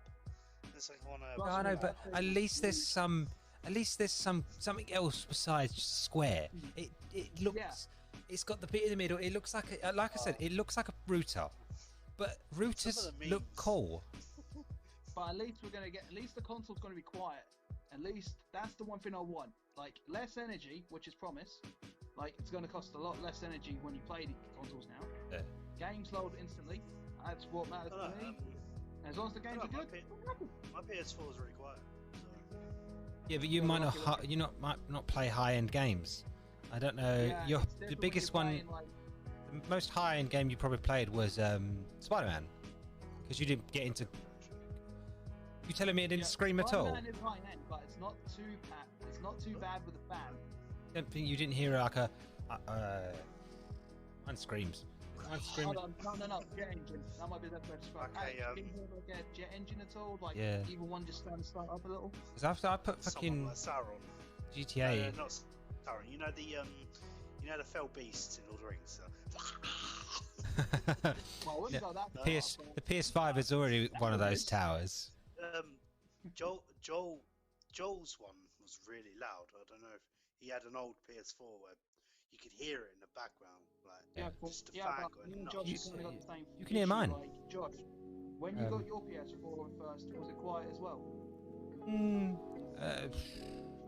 It's like one of. No, I know, but at least there's some. At least there's something else besides just square. It looks. Yeah. It's got the bit in the middle. It looks like like I said, it looks like a router. But routers Some of the look memes. cool. But at least we're gonna get. At least the console's gonna be quiet. At least that's the one thing I want. Like less energy, which is promised. Like it's gonna cost a lot less energy when you play the consoles now. Yeah. Games load instantly. That's what matters to me. As long as the games are good. My PS4 is really quiet. So. Yeah, but you might not might not play high-end games. I don't know. Yeah, Your it's the different when biggest you're one, playing, like, the most high-end game you probably played was Spider-Man, because you didn't get into. You telling me it didn't scream at all? Spider-Man is high end, but it's not too It's not too bad with a fan. Don't think you didn't hear like a. Mine screams. Mine screaming. Hold on, no, jet engine. That might be the best way to describe it. Okay, Alex, can you hear like a jet engine at all? Like Yeah. even one just start up a little. Because after I put fucking Someone like Sauron. GTA. Not Sauron. You know the fell beasts in Lord of the Rings. Well, I wouldn't go that far, The PS5 is already one of those towers. Joel's one was really loud. I don't know if he had an old PS4 where you could hear it in the background, like just a fan but going me and nuts. Josh kind of got the same. You can hear issue, mine. Like, Josh, when you got your PS4 first, was it quiet as well?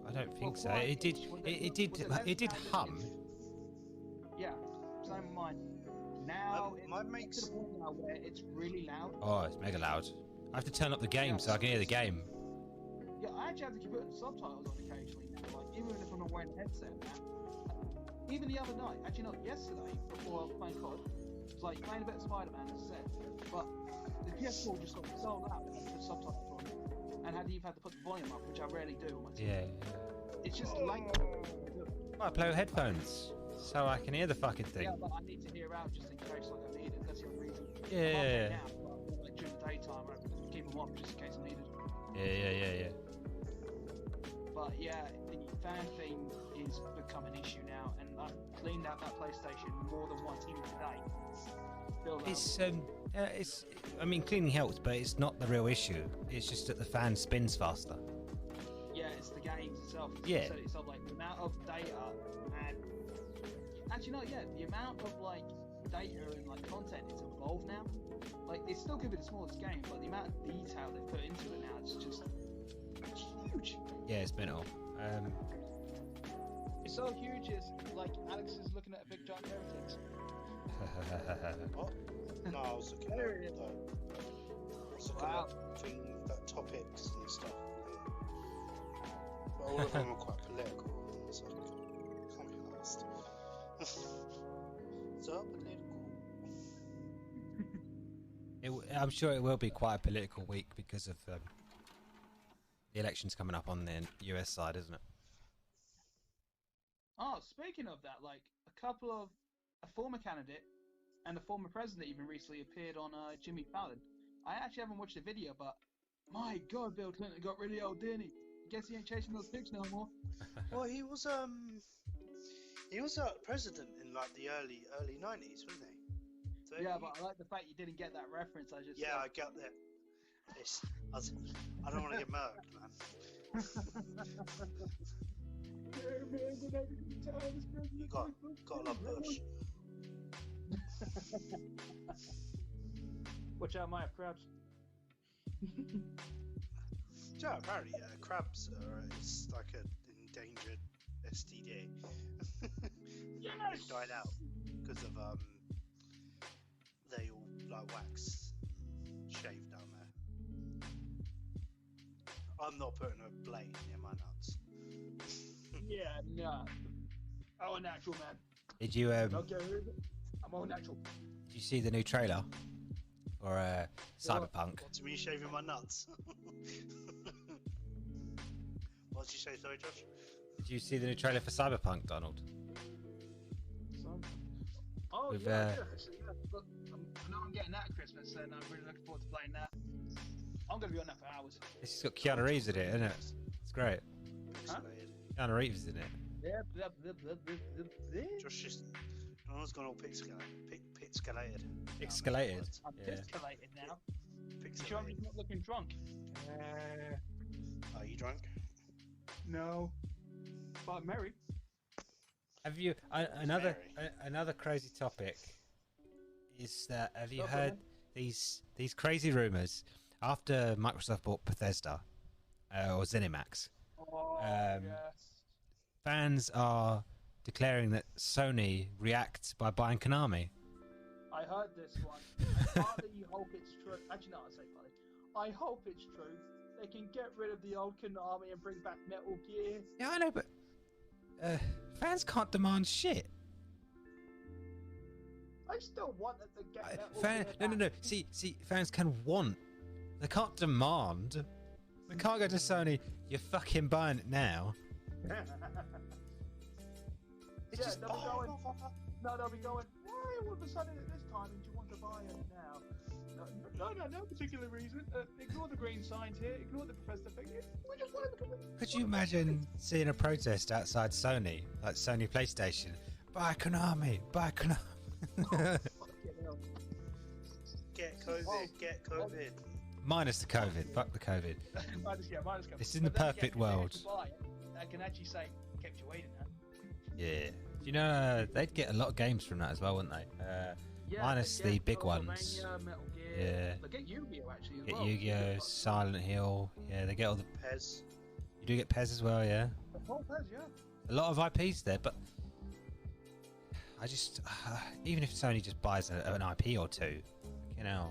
I don't think so. quiet It did. was It less did bad than hum. this? Yeah, same with mine. Now Mine it's makes- to the point now where it's really loud. Oh, it's mega loud. I have to turn up the game so I can hear the game. Yeah, I actually have to keep putting subtitles on occasionally now. Like even if I'm not wearing a headset now. Even the other night, actually not yesterday, before I was playing COD, it was like playing a bit of Spider-Man as I said, but the PS4 just got so loud that I put subtitles on it, and you've had to put the volume up, which I rarely do on my TV. Yeah. It's just like I play with headphones so I can hear the fucking thing. yeah, but I need to hear out just in case like I need it. That's the only reason. Yeah, I'm yeah, okay yeah. now, but, like during the daytime, I keep them on just in case I need it. Yeah. But yeah, the fan thing is becoming an issue now, and I've cleaned out that PlayStation more than once even today. Still though. It's. I mean, cleaning helps, but it's not the real issue. It's just that the fan spins faster. Yeah, it's the games itself. Yeah. So it's like the amount of data and actually no, yeah, the amount of like data and like content is involved now. Like it still could be the smallest game, but the amount of detail they put into it now is just huge. Yeah, it's mental. It's so huge. It's like Alex is looking at a big giant heretics. What? No, I was looking There it is. Wow. at topics and stuff. But all of them are quite political. So I can't be asked. So political. I'm sure it will be quite a political week because of the elections coming up on the US side, isn't it? Oh, speaking of that, like a former candidate and a former president even recently appeared on Jimmy Fallon. I actually haven't watched the video, but My God, Bill Clinton got really old, didn't he? Guess he ain't chasing those pigs no more. Well, he was president in like the early 90s, wasn't he? So Yeah, but I like the fact you didn't get that reference. I just I get that. I don't want to get murked, man. You got love Bush. Watch out, my crabs. Yeah, apparently, crabs it's like an endangered STD. Yes! It died out because of they all like wax shaved down there. I'm not putting a blade near my nuts. Yeah, nah. I'm a natural man. Did you Don't get rid of it. I'm all natural. did you see the new trailer for Cyberpunk? What, to me shaving my nuts? What did you say, sorry, Josh? Did you see the new trailer for Cyberpunk, Donald? Oh, With, yeah, I did, actually. Yeah. Look, I know I'm getting that at Christmas, and I'm really looking forward to playing that. I'm going to be on that for hours. It's got Keanu Reeves in it, isn't it? It's great. Huh? Keanu Reeves in it. Yeah, Josh just... Donald's gone all pixelated. Escalated. I'm Yeah. pixelated now. You Pixelated. sure I'm just not looking drunk? Are you drunk? No. But merry. Have you another crazy topic is that have you Go for heard it. these crazy rumors after Microsoft bought Bethesda or ZeniMax? Oh, yes. Fans are declaring that Sony reacts by buying Konami. I heard this one. I partly hope it's true. Actually, no, I'll say partly. I hope it's true. They can get rid of the old Konami and bring back Metal Gear. Yeah, I know, but fans can't demand shit. I still want them to get Metal Gear No. See, fans can want. They can't demand. They can't go to Sony. You're fucking buying it now. It's Yeah, just they'll be going. No, they'll be going. Why all of a sudden at this time did you want to buy it now? No particular reason. Ignore the green signs here. Ignore the professor thing. We just want to. Could you imagine seeing a protest outside Sony, like Sony PlayStation? Buy Konami, buy Konami. Get COVID. Minus the COVID. Fuck the COVID. minus COVID. This isn't the perfect world. I can actually say, kept you waiting, huh? Yeah. Do you know they'd get a lot of games from that as well, wouldn't they? Minus the big ones. Metal Gear. Yeah. They get Yu-Gi-Oh actually as Get well. Yu-Gi-Oh, Silent Hill. Yeah, they get all the. Pez. You do get Pez as well, yeah. Oh, Pez, yeah. A lot of IPs there, but I just even if Sony just buys an IP or two, you know,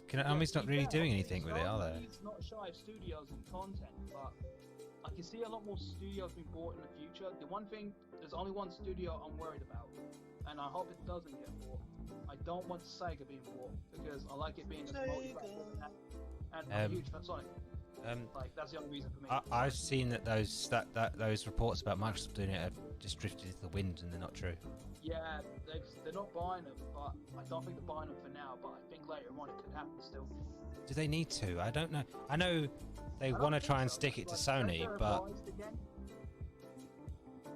Konami's not really doing anything with it, are they? It's not shy of studios and content, but I can see a lot more studios being bought in the future. The one thing, there's only one studio I'm worried about, and I hope it doesn't get bought. I don't want Sega being bought because I like it being a multi-platform, and I'm a huge fan of Sonic. Like that's the only reason for me. I've seen that those reports about Microsoft doing it have just drifted into the wind and they're not true. Yeah, they're not buying them, but I don't think they're buying them for now. But I think later on it could happen still. Do they need to? I don't know. I know they want to try and stick it to Sony, but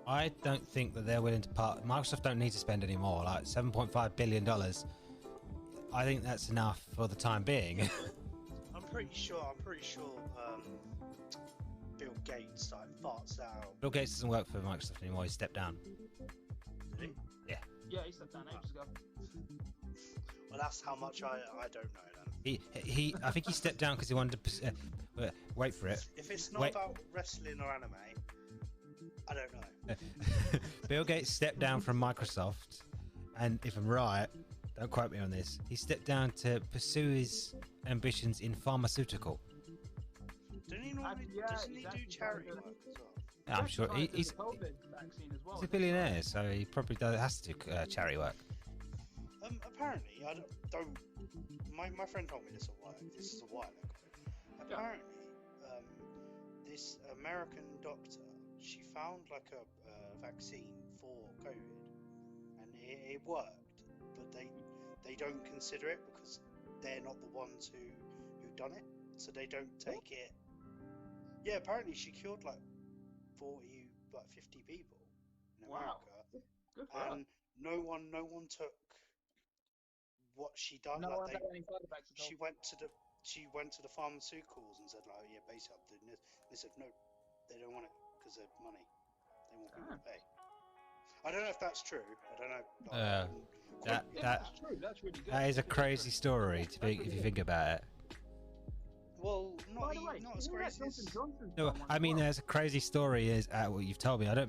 I don't think that they're willing to part. Microsoft don't need to spend any more. Like $7.5 billion. I think that's enough for the time being. I'm pretty sure. Bill Gates like farts out. Bill Gates doesn't work for Microsoft anymore. He stepped down. Did he? Yeah. Yeah, he stepped down ages ago. Well, that's how much I don't know then. I think he stepped down because he wanted to. Wait for it. If it's not about wrestling or anime, I don't know. Bill Gates stepped down from Microsoft, and if I'm right, don't quote me on this, he stepped down to pursue his ambitions in pharmaceutical. Doesn't he normally do charity work as well? Yeah, I'm sure he's COVID vaccine as well. a billionaire, so he probably has to do charity work. Apparently, I don't. My friend told me this a while ago. Apparently, this American doctor, she found like a vaccine for COVID, and it worked, but they don't consider it because they're not the ones who done it. so they don't take it. Yeah, apparently she killed like 50 people in Wow. America, Good for her. and no one took what she done. No one Like had any side effects at all. she went to the pharmaceuticals and said like, yeah, basically I'm doing this. They said no, they don't want it because of money. They want people to pay. I don't know if that's true. I don't know. That's true. That's really good. That is a crazy story to think, if you think about it. Well, By the way, not as you know that crazy as... Johnson's No, done one I as mean, well? there's a crazy story is what you've told me. I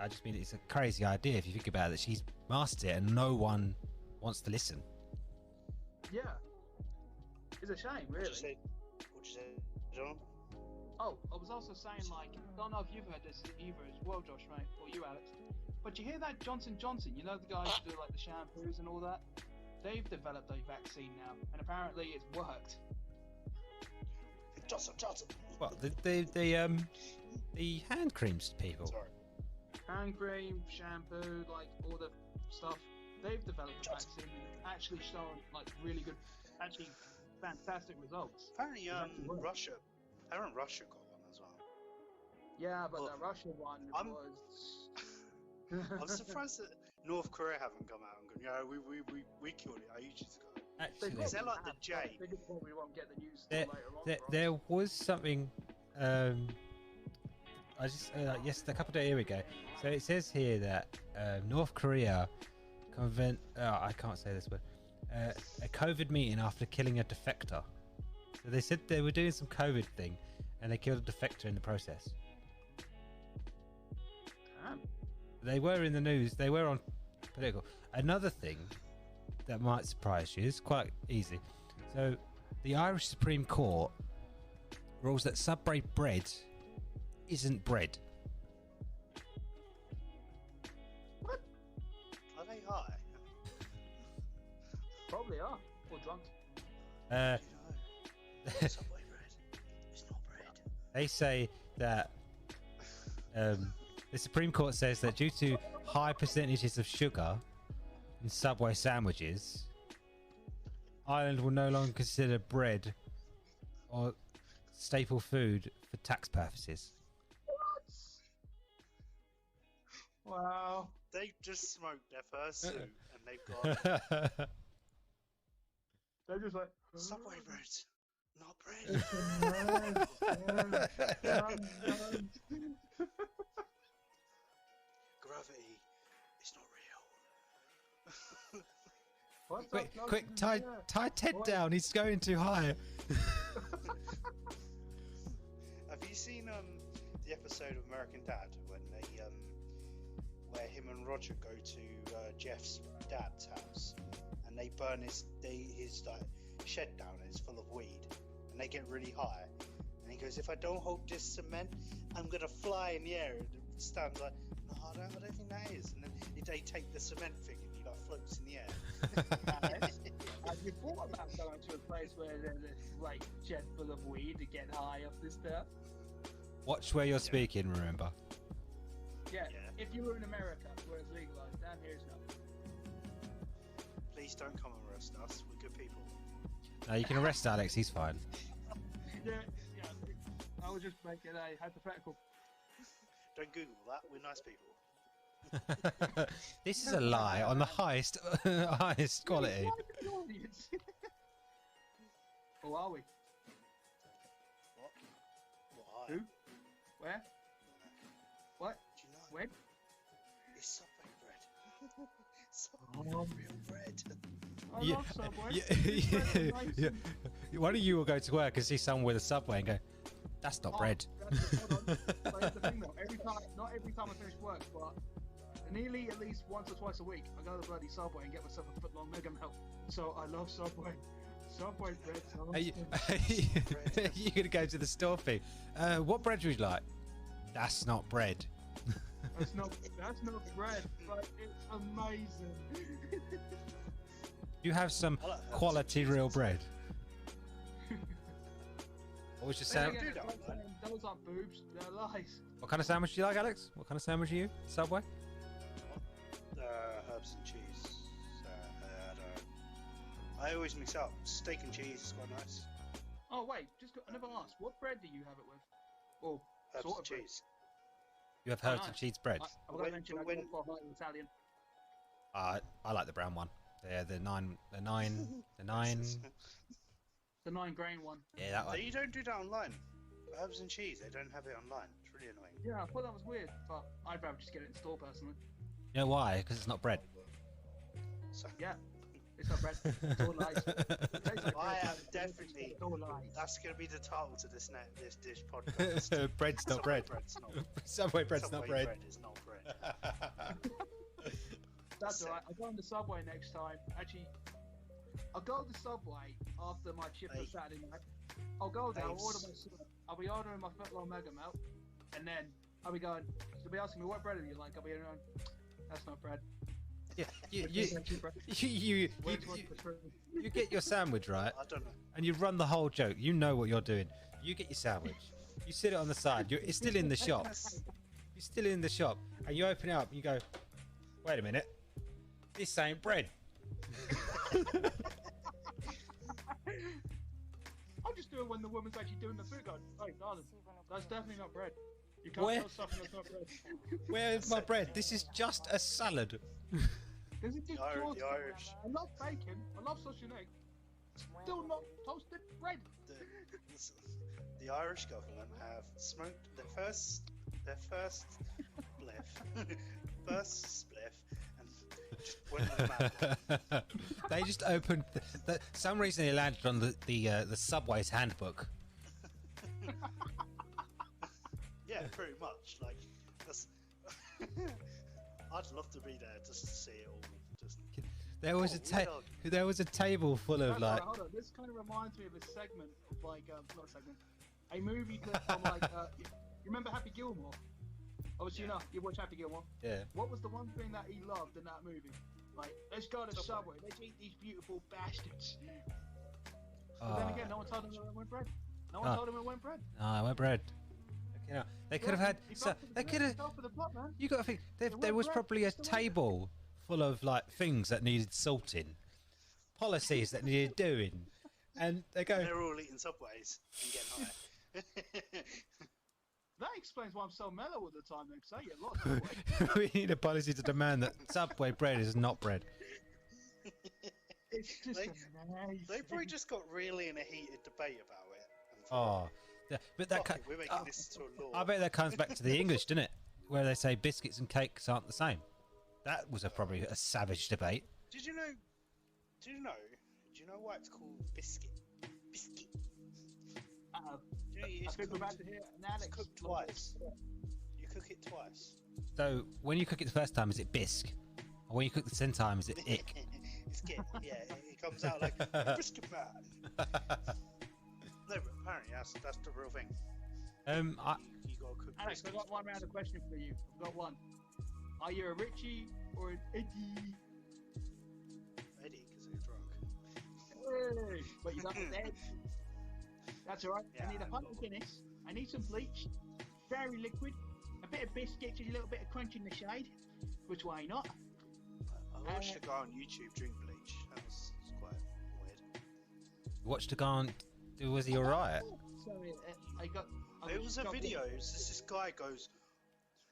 just mean it's a crazy idea if you think about it. That she's mastered it and no one wants to listen. Yeah. It's a shame, really. What'd you say, John? Oh, I was also saying, like, I don't know if you've heard this either as well, Josh, mate, or you, Alex. But you hear that Johnson, you know the guys who do, like, the shampoos and all that? They've developed a vaccine now, and apparently it's worked. Johnson. Well, the hand creams people. Sorry. Hand cream, shampoo, like, all the stuff. They've developed a vaccine and it's actually shown, like, really good, actually fantastic results. Apparently, actually worked. Russia got one as well. Yeah, but Well, the Russian one I'm- was... I'm surprised that North Korea haven't come out and gone, yeah, we killed it ages ago. Actually, Is that like the But J? I think it probably won't get the news There- till later on. for us. there was something. I just a couple of days here we go. So it says here that North Korea I can't say this word. A COVID meeting after killing a defector. So they said they were doing some COVID thing, and they killed a defector in the process. Damn. They were in the news. They were on political. Another thing that might surprise you is quite easy. So, the Irish Supreme Court rules that Subway bread isn't bread. Are they high? Probably are. Or drunk. Subway bread. It's not bread. They say that the Supreme Court says that due to high percentages of sugar in Subway sandwiches, Ireland will no longer consider bread or staple food for tax purposes. Wow. They just smoked their first suit and they've got They're just like... Subway bread, not bread. Gravity is not real. What's up, Quick, Johnson? tie Ted What? down. He's going too high. Have you seen the episode of American Dad when they where him and Roger go to Jeff's dad's house and they burn his like shed down and it's full of weed and they get really high and he goes, if I don't hold this cement I'm gonna fly in the air, and Stan's like, no, I don't think that is, and then they take the cement thing and he like floats in the air. Have you thought about going to a place where there's a like shed full of weed to get high off this stuff? Watch where you're speaking, remember. Yeah. Yeah. If you were in America where it's legalized, down here it's not. Please don't come and arrest us, we're good people. No, you can arrest Alex. He's fine. Yeah. I was just making a hypothetical. Don't Google that, we're nice people. This is a lie on the highest quality. Who are we? What? What? Who? Where? What? Do you know? When? It's Subway bread. Subway real bread. I Yeah, love Subway. yeah, It's very nice yeah. and- One of you will go to work and see someone with a Subway and go, "That's not bread." Hold on. But here's the thing though, not every time I finish work, but nearly at least once or twice a week, I go to the bloody Subway and get myself a foot-long mega melt. So I love Subway. Subway bread. Are you gonna go to the store thing? What bread would you like? That's not bread. That's not bread, but it's amazing. You have some I like that. quality real bread. What was your Then sandwich? again, it's like saying those aren't boobs, they're lies. What kind of sandwich do you like, Alex? What kind of sandwich are you? Subway? Herbs and cheese. I don't know. I always mix up steak and cheese is quite nice. Oh wait, I never asked. What bread do you have it with? Or Herbs sort and of bread? cheese. You have Oh, herbs nice. and cheese bread. I was going to mention I when- go for Italian. I like the brown one. The nine. The 9-grain one. Yeah, that one. You don't do that online. Herbs and cheese, they don't have it online. It's really annoying. Yeah, I thought that was weird, but I'd rather just get it in store personally. You know why? Because it's not bread. So Yeah, it's not bread. It's all lies. It tastes like I bread, am but definitely. it's all lies. That's going to be the title to this dish podcast. Bread's not Subway bread. bread's not. Subway bread's Subway not bread. bread is not bread. That's alright. I'll go on the Subway next time. Actually, I'll go to the Subway after my shift on Hey. Saturday night. I'll go there. I'll Hey. order I'll be ordering my footlong mega melt, and then I'll be going. They'll be asking me what bread do you like. I'll be going. That's not bread. Yeah, you Which one's the truth? you get your sandwich right, I don't know. and you run the whole joke. You know what you're doing. You get your sandwich. You sit it on the side. It's still in the shop. You're still in the shop, and you open it up. And you go, wait a minute. This ain't bread. I'll just do it when the woman's actually doing the food. Going, hey, darling, that's definitely not bread. You can't Where- tell something that's not bread. Where is my bread? This is just a salad. This is just The toasted. Irish. I love bacon. I love sausage and egg. Still not toasted bread. The Irish government have smoked their first spliff, and just went on the map. They just opened. Some reason they landed on the Subway's handbook. Yeah, pretty much. Like, that's. I'd love to be there just to see it all. Just There was there was a table full of like. Hold on. This kind of reminds me of a segment of like not a segment, a movie clip from like you remember Happy Gilmore? Obviously, Yeah. you watch Happy Gilmore. Yeah. What was the one thing that he loved in that movie? Like, let's go to Subway. Let's eat these beautiful bastards. But then again, no one told him it went bread. No one told him it went bread. Oh, I went bread. You know, they could have had. He So fell for the they bread, could he have. fell for the plot, man. You got to think. There went was bread, probably a it's the way- table full of like things that needed salting, policies that needed doing, and they go. they're all eating Subways and getting high. That explains why I'm so mellow all the time, then, 'cause I get lots of Subway. We need a policy to demand that Subway bread is not bread. It's just They- amazing. They probably just got really in a heated debate about it. And Oh, yeah, but that. fuck it, we're making this to a law. I bet that comes back to the English, didn't it? Where they say biscuits and cakes aren't the same. That was probably a savage debate. Did you know? Do you know why it's called biscuit? Biscuit. Uh-oh. Do you know I it's think we're cooked, about to hear an it's Alex. cooked twice. You cook it twice. So when you cook it the first time, is it bisque? Or when you cook the second time, is it ick? It's good. Yeah, it comes out like biscuit man. No, but apparently that's the real thing. I, You gotta cook Alex, I've biscuits got one twice. random question for you. I've got one. Are you a Richie or an Eddie? Eddie, because you're drunk. Hey, but you got it. That's alright. Yeah, I need a I've pint got of one. Guinness. I need some bleach. Very liquid. A bit of biscuits and a little bit of crunch in the shade. Which why not? I watched a guy on YouTube drink bleach. That was quite weird. watched a guy on. Was he alright? Sorry, I got. I It was a got- video. It was this guy goes,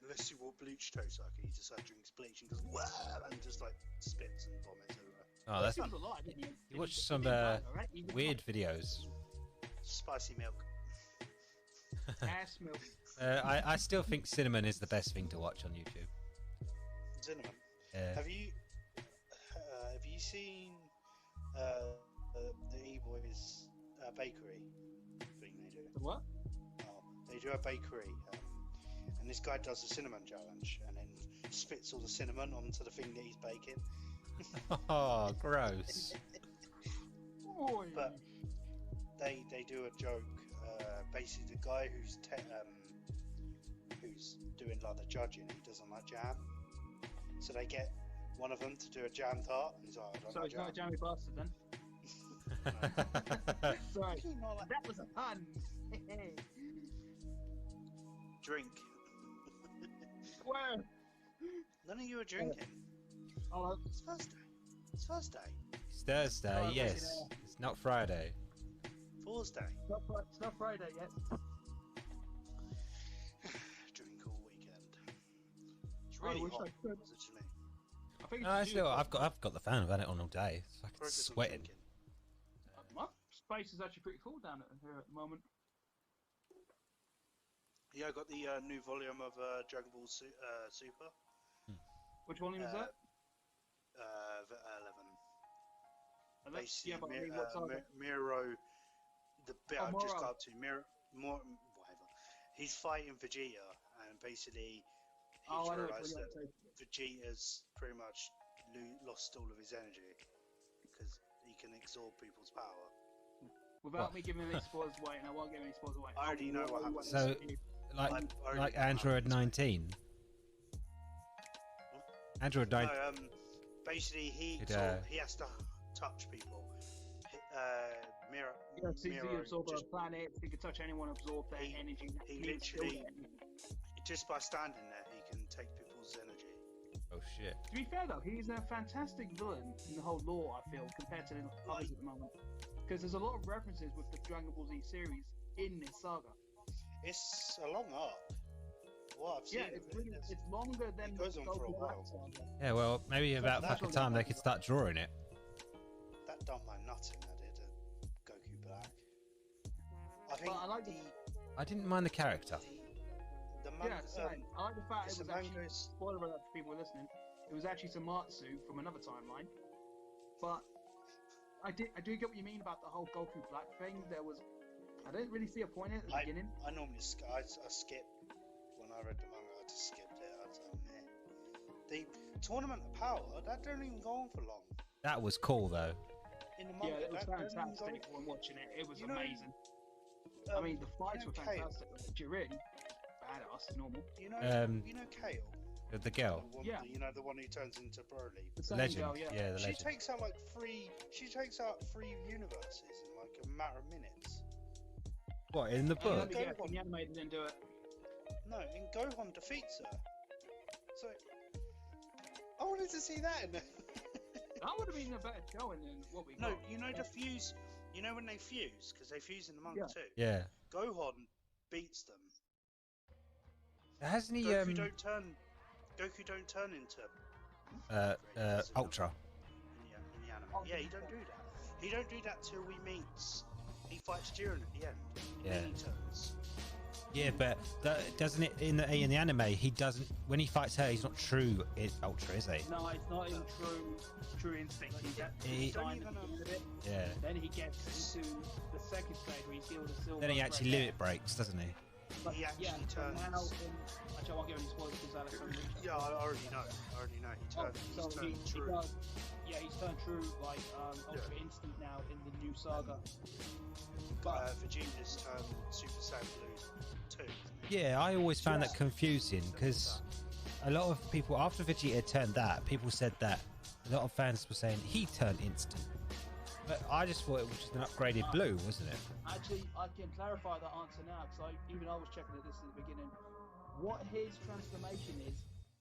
let's see what bleach tastes like. And he just like drinks bleach and goes, wow, and just like spits and vomits everywhere. Oh, that's. Sounds alive, didn't you? You watched some He didn't die, alright? He was weird videos. Spicy milk. Ass milk. I still think cinnamon is the best thing to watch on YouTube. Cinnamon. Yeah. Have you seen the E-Boys bakery thing they do? The what? Oh, they do a bakery, and this guy does a cinnamon challenge, and then spits all the cinnamon onto the thing that he's baking. Oh, gross. Oi. But they do a joke. Basically, the guy who's doing like the judging, he doesn't like jam, so they get one of them to do a jam tart, and he's like, I don't So like it's not a jam. jammy bastard then? Sorry. That was a pun. Drink. Where? None of you are drinking. Oh, It's Thursday. It's Thursday. It's Thursday, Oh, yes. It's not Friday. Fool's Day. It's not Friday yet. Drink all weekend. It's I really wish hot. I could. Was it just me? I think No, it's still, I've got the fan. I've had it on all day. It's fucking Focus on sweating. drinking. My space is actually pretty cool down here at the moment. Yeah, I got the new volume of Dragon Ball Super. Which one is that? 11. Yeah, but I mean, what's on it? Miro, the bit Oh, I've just Moro. got up to, whatever. He's fighting Vegeta, and basically he's Oh, I know which realised one that you're saying. Vegeta's pretty much lost all of his energy because he can absorb people's power. Without me giving any spoilers away, and I won't give any spoilers away. I already know what happens. So, like Android 19. Android 19. No, basically he has to touch people. Miro, Yeah, so he Miro absorb just, a planet, he can touch anyone, absorb their He- energy. he He's still literally- there. just by standing there, he can take people's energy. Oh shit. To be fair though, he's a fantastic villain in the whole lore, I feel, compared to the others at the moment. Because there's a lot of references with the Dragon Ball Z series in this saga. It's a long arc. What I've seen Yeah, of it's, it, really, it's- it's longer than it goes the on for a Goku Black while. saga. Yeah, well, maybe about that's fucking what time we- they could start drawing it. that done my nuts in that did Goku Black. I think But I like the I didn't mind the character. the Yeah, manga, same. I like the fact it's it was the actually, manga is spoiler alert for people listening, it was actually Samatsu from another timeline. But I do get what you mean about the whole Goku Black thing. I didn't really see a point in it at the beginning. I normally I skip when I read the manga. I just skipped it. I was like, meh. The Tournament of Power that don't even go on for long. That was cool though. In the Yeah, manga, it was that don't even go fantastic when watching it. It was You know, amazing. I mean, the fights you were know Kale? fantastic. Jiren, badass, normal. You know, Kale. The girl. The one, Yeah. You know the one who turns into Broly. The same Legend. girl, yeah. Yeah, the She legend. takes out like three. She takes out 3 universes in like a matter of minutes. What, in the And book? let me guess, Gohan. the anime didn't do it. No, and Gohan defeats her. So I wanted to see that in there. That would have been a better showing than what we No, got. you know the fuse. You know when they fuse because they fuse in the manga Yeah. too. Yeah. Gohan beats them. Hasn't he Goku don't turn into Ultra? in the anime. Yeah, he don't do that. He don't do that till he meets. He fights Jiren at the end. Yeah. Then he turns. Yeah, but doesn't it in the anime? He doesn't. When he fights her, he's not true in Ultra, is he? No, it's not in true instinct. He's at He- time at the end of it. Yeah. Then he gets into the second stage where he's still the silver. Then he actually thread. limit breaks, doesn't he? But, He actually yeah, so turns. now actually, I won't give any spoilers because Alex already reached Yeah, I already know. He Oh, turns. so he's he turned true. does. Yeah, he's turned true, like Ultra Instinct now in the new saga. But Vegeta's turned Super Saiyan Blue 2. Yeah, I always found that confusing because a lot of people after Vegeta turned that, people said that a lot of fans were saying he turned instant. But I just thought it was just an upgraded blue, wasn't it? actually, I can clarify that answer now because I was checking at this at the beginning. What his transformation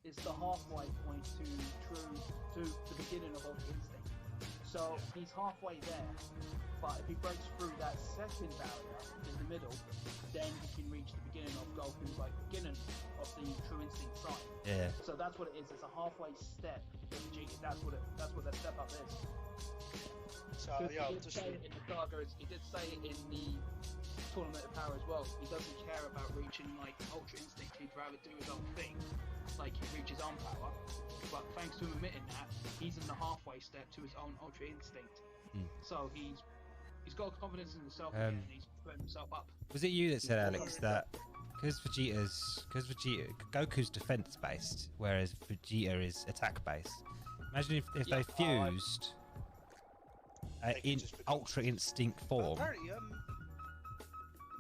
is the halfway point to the beginning of Ultra Instinct. So he's halfway there, but if he breaks through that second barrier in the middle, then he can reach the beginning of Goku, like beginning of the True Instinct side. Yeah. So that's what it is. It's a halfway step for Vegeta. That's what that step up is. So Because yeah, he did say it in the saga. He did say it in the Tournament of Power as well. He doesn't care about reaching like Ultra Instinct. He'd rather do his own thing, like he reaches his own power. But thanks to him admitting that, he's in the halfway step to his own Ultra Instinct. So he's got confidence in himself again, and he's putting himself up. Was it you that said, Alex, that because Goku's defense based, whereas Vegeta is attack based? Imagine if Yeah. they fused They could in just become- Ultra Instinct But form.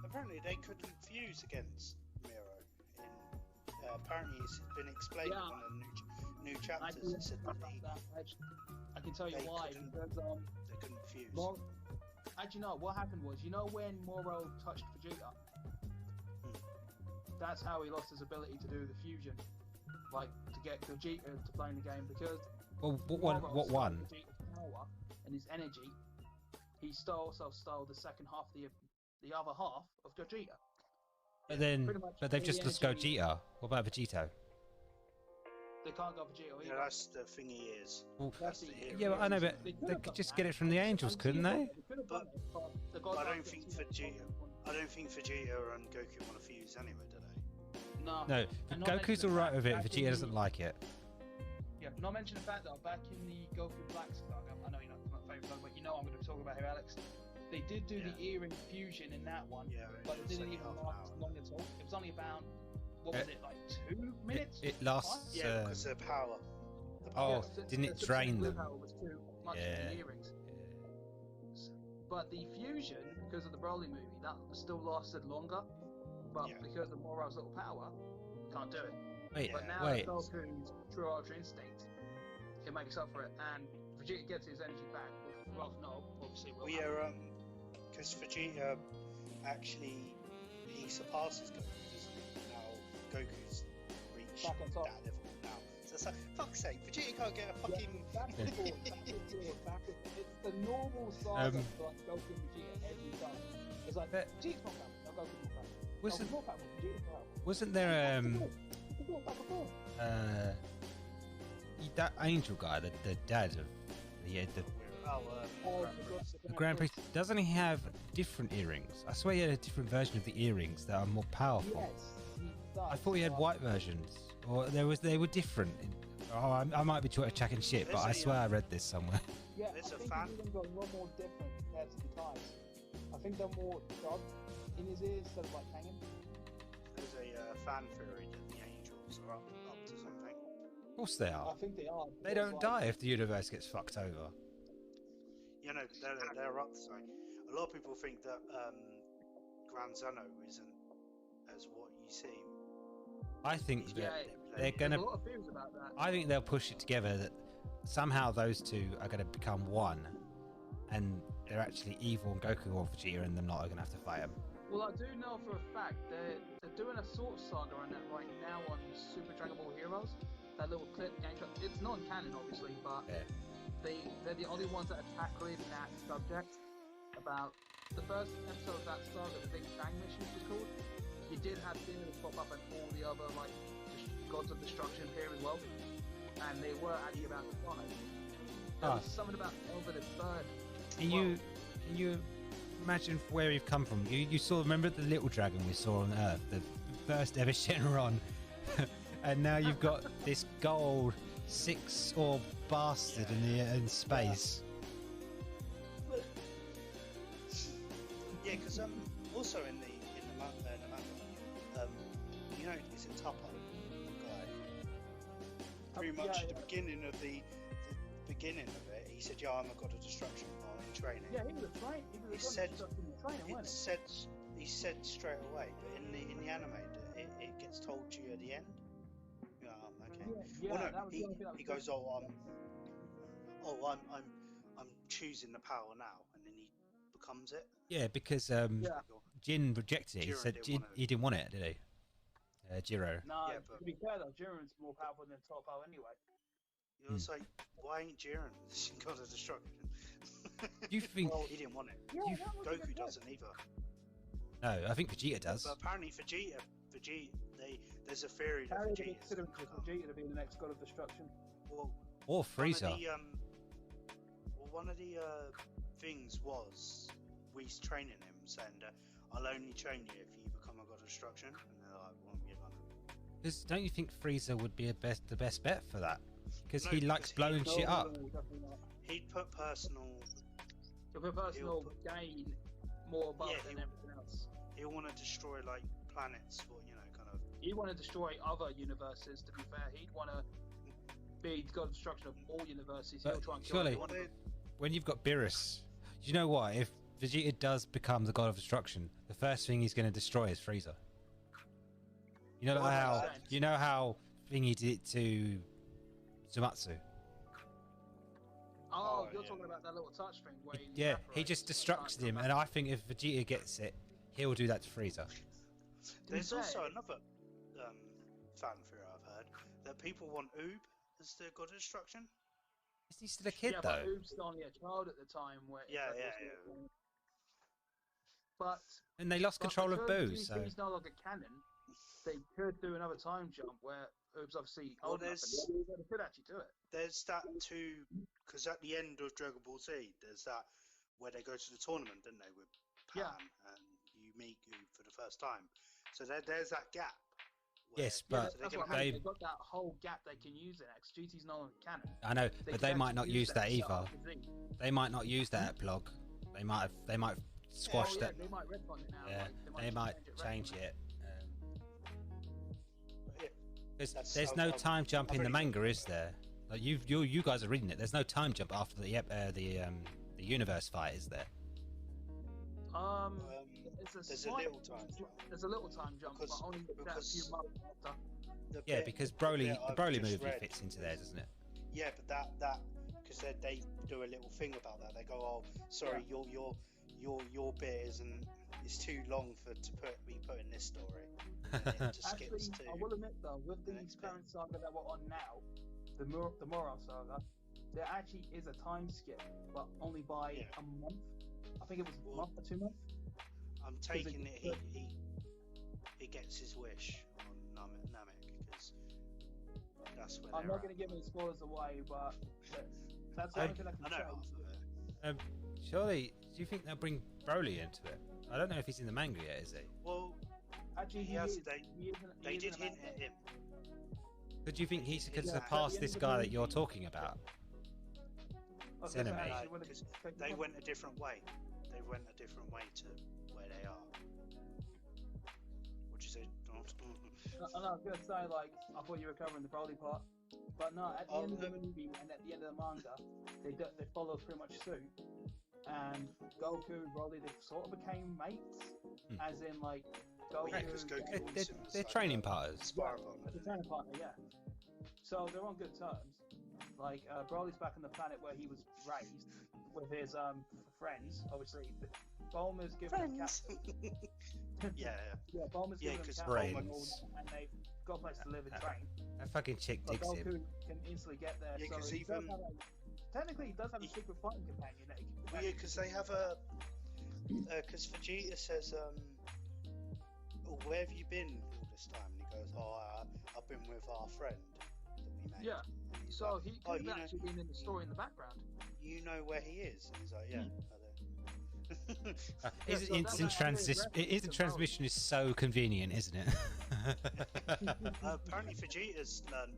apparently they couldn't fuse against Miro. Apparently it's been explained Yeah. in the new I chapters. can, It said that I can tell you they why. couldn't- Because they couldn't fuse. actually, no. What happened was, you know, when Moro touched Vegeta, that's how he lost his ability to do the fusion, like to get Vegeta to playing the game. Because Well, what Moro one? stole Vegeta's power and his energy, he also stole the second half of the other half of Gogeta. But then, Pretty much but they've all just the lost energy- Gogeta. What about Vegito? They can't go Vegeta either. Yeah, that's the thing he is. Well, That's the the- hero. yeah, but I know, but They could they have could done just that. get it from the angels, couldn't they? They could have done it, but the But I gods don't think Vegeta. I don't think Vegeta and Goku want to fuse anyway, do they? No. No, And not Goku's mention the alright with it. fact back Vegeta in doesn't the- like it. Yeah, not mention the fact that back in the Goku Black saga, I know you're not my favourite saga, but you know I'm going to talk about here, Alex. They did do the earring fusion in that one, Yeah, but it didn't only even half an last hour. long at all. It was only about, what was it, like 2 minutes? It lasts. Yeah, because of power. The Oh, power. didn't it the drain blue them? power was too much Yeah. for the earrings. But the fusion, because of the Broly movie, that still lasted longer. But Yeah. because of Moro's little power, can't do it. Wait, But now wait. that Goku's true Ultra Instinct, it makes up for it, and Vegeta gets his energy back. Well, no, obviously will We happen. are because Vegeta actually he surpasses Goku, doesn't he? Now Goku's reached Back on top. that level now. So it's like, fuck's sake, Vegeta can't get a fucking. Back and forth, back and forth, back and forth. It's the normal saga for like Goku and Vegeta every time. It's like, But- Vegeta's not coming, no Goku's not coming. Wasn't Goku's not coming, Vegeta's not coming. wasn't there Back and forth, back and forth. that angel guy, the dad of the Oh, Oh, the Grand Priest? Doesn't he have different earrings? I swear he had a different version of the earrings that are more powerful. Yes, he does. I thought he had but- white versions, or they were different. Oh, I might be chatting shit, but There's I a, swear I read this somewhere. Yeah, There's I a think fan- his earrings are a lot more different compared to the ties. I think they're more dubbed in his ears instead of like hanging. there's a fan theory that the angels are up to something. Of course they are. I think they are. They don't die if the universe gets fucked over. You know, they're up to something. A lot of people think that Grand Zeno isn't as what you seem. I think He's that Yeah, they're there's gonna. a lot of theories about that. I think they'll push it together that somehow those two are going to become one, and they're actually evil, and Goku or Vegeta and them not are going to have to fight them. Well, I do know for a fact they're doing a sort of saga on that right now on Super Dragon Ball Heroes. That little clip game shot. It's not canon, obviously, but Yeah. they're the only ones that are tackling that subject. About the first episode of that saga, the Big Bang Mission was called. You did have demons pop up and all the other like gods of destruction here as well, and they were actually about to fly. There Ah. was something about over the bird. Can you imagine where we've come from? You saw, remember the little dragon we saw on Earth, the first ever Shenron, and now you've got this gold 6-orb bastard in space. Yeah, because also in the manga, you know, is it Tupper guy? Pretty much yeah, the beginning of the beginning of it, he said, "Yeah, I'm a god of destruction while in training." Yeah, he was a train. He He was a said- trainer, It wasn't said he said straight away, but in the anime, it gets told to you at the end. Yeah, okay. Yeah, Well, no, that was the only thing that he was goes, I'm choosing the power now, and then he becomes it. Yeah, because Yeah. Jin rejected it. He Jiren said didn't want it. he didn't want it, did he? Jiro. No, Yeah, but- to be fair though, Jiren's more powerful than Toppo anyway. You know, it's like, why ain't Jiren the god of destruction? Do you think? Well, He didn't want it. Yeah, You- that was a good Goku point. doesn't either. No, I think Vegeta does. But apparently there's a theory that Harry Vegeta. considered Vegeta to be the next god of destruction. Well, Or Frieza. One of the things was Whis training him, saying that I'll only train you if you become a god of destruction, and they're like, well, you're gonna. Because don't you think Frieza would be the best bet for that? Because No, he likes because blowing shit up. No, definitely not. He'd put personal. For personal He'll gain more above Yeah, than he'll- everything else. He'll want to destroy like planets, or kind of. He'd want to destroy other universes, to be fair. He'd want to be the god of destruction of all universes. He'll But try and kill surely- every one of them. When you've got Beerus, you know what? If Vegeta does become the god of destruction, the first thing he's going to destroy is Frieza. You know Well, how 100%. you know how Thingy did it to Zumatsu. Oh, Oh, you're yeah. talking about that little touch thing where he Yeah, he evaporates just and destructs can't him, come and back. I think if Vegeta gets it, he'll do that to Frieza. There's fair, also another fan theory I've heard that people want Oob as the god of destruction. Is he still a kid yeah, though? but Oob's only a child at the time. Where Yeah. But And they lost control of because Boo, so GT's no longer canon, they could do another time jump where Oob's obviously Well, old enough and they could actually do it. There's that too, because at the end of Dragon Ball Z, there's that where they go to the tournament, don't they, with Pan, and you meet Goob for the first time. So there's that gap. yes, Yeah, but that's what I mean. They've got that whole gap they can use in it. 'Cause GT's no longer canon. I know, but they could might not actually use that to set either. up the Z. They might not use that blog. They might squash that. They might retcon it now. Yeah, like, they might change retcon it. Because That's- there's no I've- time jump I've in the already manga, is there? Like you guys are reading it. There's no time jump after the universe fight, is there? It's a There's a slight- little time jump. There's a little time jump, Because- but only that few because- months after. Yeah, because Broly, the I've Broly just movie read- fits into there, doesn't it? Yeah, but that because they do a little thing about that. They go, "Oh, sorry, your bit isn't. It's too long to be put in this story." And it just Actually, skips to. I will admit though, with the next bit. current saga that we're on now, the Moral saga, there actually is a time skip, but only by Yeah. a month. I think it was a Well, month or 2 months. I'm taking it. He gets his wish on Namek because that's where I'm they're not going to give any spoilers away, but that's the I- only thing I can I know say. half of it. Surely, do you think they'll bring Broly into it? I don't know if he's in the manga yet, is he? Well, Actually, he has. is. He is in- he They is did in a hint manga. at him. But do you think he could Yeah, surpass at the this end of guy the that you're movie- talking about? I was It's gonna say, anime. actually, when Because it- they went a different way. They went a different way to where they are. What you say? I was gonna say, like, I thought you were covering the Broly part, but no. At the end of the movie and at the end of the manga, they follow pretty much suit. And Goku and Broly, they sort of became mates, as in like Goku. Yeah, 'cause Goku They're, wants they're, him as they're like training a partners. Sparrow As a training partner, yeah. So they're on good terms. Like Broly's back on the planet where he was raised with his friends. Obviously, Bulma's given him friends. Yeah, yeah, Bulma's Yeah, given him 'cause cap Brains. and they've got a place to live and train. That fucking chick But digs Goku him. can instantly get there. Yeah, so 'cause he does even- have technically, he does have a secret fighting companion that he can. Well, yeah, because they have a. Because Vegeta says, "Oh, where have you been all this time?" And he goes, "Oh, I've been with our friend that we made." Yeah. And he's So like, he could "Oh, have you know, actually been in the story in the background. you know where he is?" And he's like, "Yeah, I do." His so instant that's actually a reference instant to transmission is so convenient, isn't it? Apparently, Vegeta's learned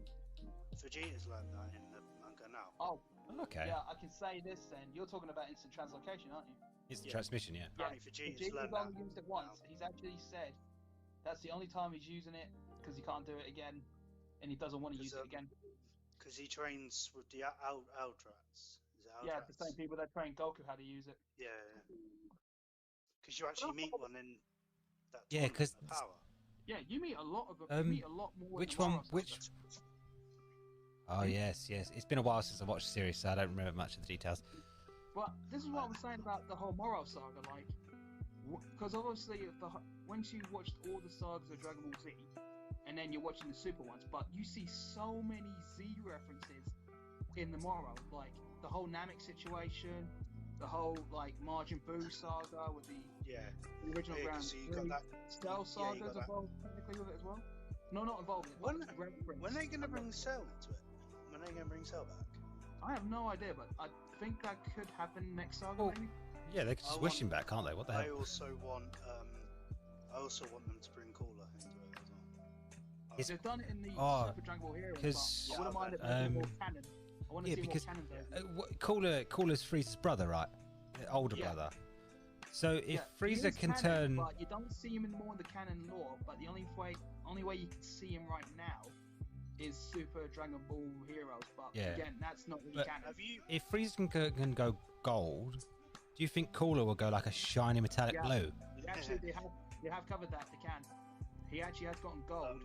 that in the manga now. Oh, Okay. yeah. I can say this then. You're talking about instant translocation, aren't you? Instant Yeah. transmission, yeah. Apparently, Vegeta's Vegeta's learned only that. used it once. now. He's actually said that's the only time he's using it because he can't do it again, and he doesn't want to use it again. Because he trains with the Eldrats. Is it Yeah, the Eldrats? same people that trained Goku how to use it. Yeah. Because you actually meet one in that. Yeah, tournament 'cause of power. Yeah, you meet a lot of them. You meet a lot more. in which the one- Mara saga. which- Oh yes, yes. It's been a while since I watched the series, so I don't remember much of the details. Well, this is what I'm saying about the whole Moro saga, like, because obviously once you watched all the sagas of Dragon Ball Z, and then you're watching the Super ones, but you see so many Z references in the Moro, like the whole Namek situation, the whole like Majin Buu saga with the Yeah. original Yeah, Ground 'cause you got that. Cell yeah, you sagas got that. involved technically with it as well. No, not involved. in it, When- but reference. When are they going to bring Cell into it? When are they going to bring Cell back? I have no idea, but I think that could happen next saga, Oh. maybe. Yeah, they could just I wish want- him back, can't they? What the I hell? also want them to bring Cooler into it as well. Is- They've done it in the Oh, Super Jungle Heroes, 'cause- but I wouldn't mind if they Um, did more canon. I want to yeah, see because- more canon version. Cooler's Frieza's brother, right? The older Yeah. brother. So if Yeah, he Frieza is can canon, turn, but you don't see him anymore in the canon lore. But the only way you can see him right now is Super Dragon Ball Heroes. But Yeah. again, that's not really But- canon. Have you? if Frieza can go gold, do you think Cooler will go like a shiny metallic Yeah. blue? Actually, they have covered that. They can. He actually has gotten gold,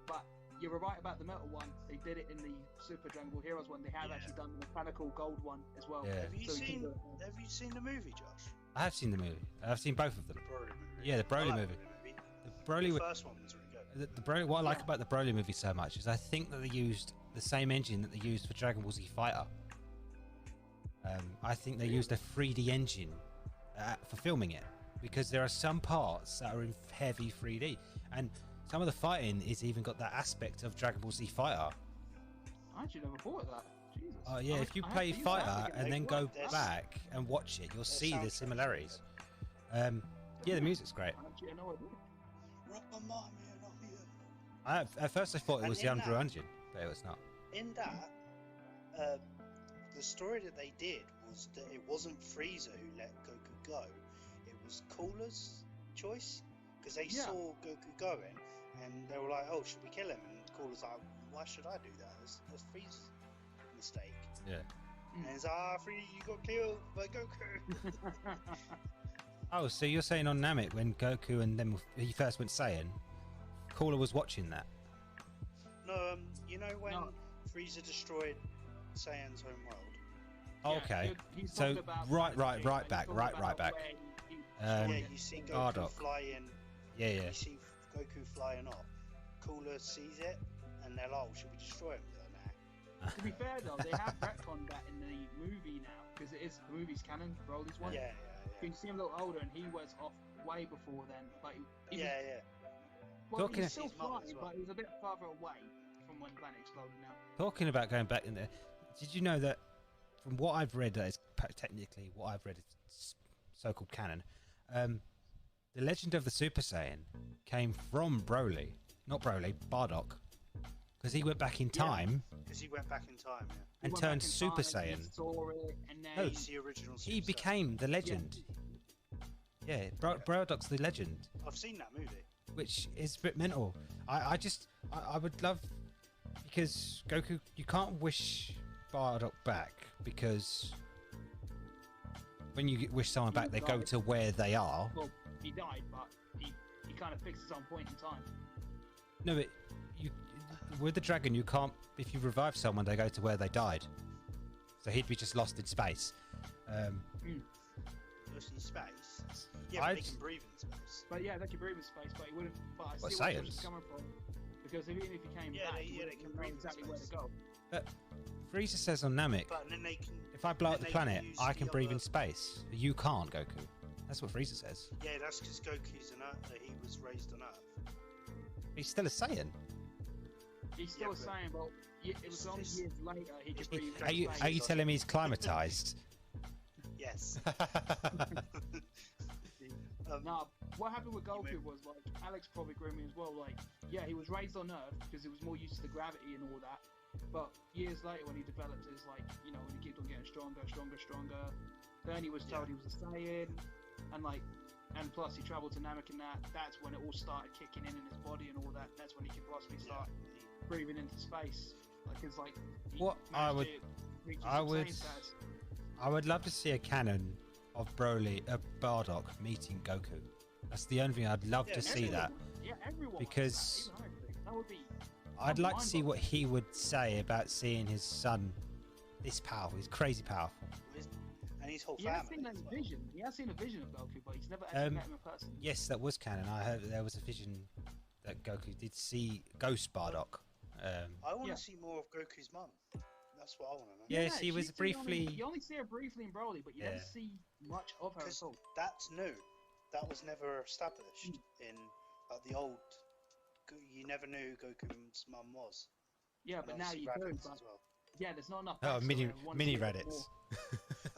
but you were right about the metal one. They did it in the Super Dragon Ball Heroes one. They have Yeah. actually done the mechanical gold one as well. Yeah. Have you So you can seen? do it. Have you seen the movie, Josh? I have seen the movie. I've seen both of them. The Broly movie. Yeah, the Broly I like movie. The The Broly, The wa- first one was really good. the Broly. What I like Yeah. about the Broly movie so much is I think that they used the same engine that they used for Dragon Ball Z Fighter. I think they used a 3D engine for filming it, because there are some parts that are in heavy 3D, and some of the fighting is even got that aspect of Dragon Ball Z Fighter. I actually never thought of that. Jesus. Oh yeah, if you play Fighter and then go back and watch it, you'll see the similarities. Yeah, the music's great. Actually, I know At first I thought it was the Unreal Engine, but it was not. In that, the story that they did was that it wasn't Frieza who let Goku go. It was Cooler's choice, because they saw Goku going, and they were like, "Oh, should we kill him?" And Cooler's like, "Why should I do that? That's Frieza's mistake." Yeah. And he's like, Frieza, you got killed by Goku. Oh, so you're saying on Namek when Goku and then he first went Saiyan, Cooler was watching that? No, you know when Frieza destroyed Saiyan's home world? Oh, okay. he's So talking about right Planet back. Yeah, you see Goku Bardock. flying. Yeah. You see Goku flying off. Cooler sees it, and they're like, "Oh, should we destroy him?" Nah. To be fair though, they have retconned that in the movie now, because the movie's canon, Broly's one. Yeah. You can see him a little older, and he was off way before then. Like, well, Talking he's still his mum flying, as well. but he's a bit farther away from when Planet exploded now. Talking about going back in there, did you know that from what I've read, that is technically what I've read is so-called canon, the legend of the Super Saiyan came from Broly, not Broly, Bardock, because he went back in time Because he went back in time, and He went turned back in Super time, he Saiyan. saw it, and then No, He's the original Super He Saiyan. became the legend. Yeah, Bardock's the legend, I've seen that movie. which is a bit mental. I would love, because Goku, you can't wish Bardock back, because when you wish someone back, they go to where they are. well, he died, but he kind of fixed his own point in time. No, but with the dragon, you can't. If you revive someone, they go to where they died. So he'd be just lost in space. Lost in space. Yeah, but they can breathe in space. But yeah, they can breathe in space, but he wouldn't. But I What, see where Saiyans? he's coming from, because even if he came Yeah, back, they- he yeah, wouldn't they can know breathe in exactly where to space. go. But Frieza says on Namek, But then they can. if I blow up then the they can planet, use I the can breathe in other- space. You can't, Goku. That's what Frieza says. Yeah, that's because Goku's an Earth. He was raised on Earth. He's still a Saiyan. He's still but saying, well, it was only it's- years later he could breathe in Are you space. telling me he's climatized? Yes. Nah, what happened with Goku was, like, Alex probably agreed with me as well, like, yeah, he was raised on Earth because he was more used to the gravity and all that, but years later when he developed his, like, you know, when he kept on getting stronger, then he was told he was a Saiyan, and, like, and plus he travelled to Namek and that's when it all started kicking in his body and all that, that's when he could possibly start breathing into space, like, it's like, he What I managed would- to reach his I Super would- Saiyan status. I would love to see a canon of Bardock meeting Goku. That's the only thing I'd love to see that. Yeah, everyone Because wants that, even I think. That would be... I'd like to see what he would say about seeing his son this powerful. He's crazy powerful. And his whole He has family. seen that as well. vision. He has seen a vision of Goku, but he's never actually met him in person. Yes, that was canon. I heard that there was a vision that Goku did see Ghost Bardock. I want to Yeah. see more of Goku's mum. That's what I want to know. Yes, he was she's briefly- You only see her briefly in Broly, but you never Yeah. see much of her at Because all. that's new. That was never established in like the old. You never knew who Goku's mum was. Yeah, And but now obviously you do. Raditz But as well. yeah, there's not enough. Oh, backstory. mini I wanna see a bit Raditz. more.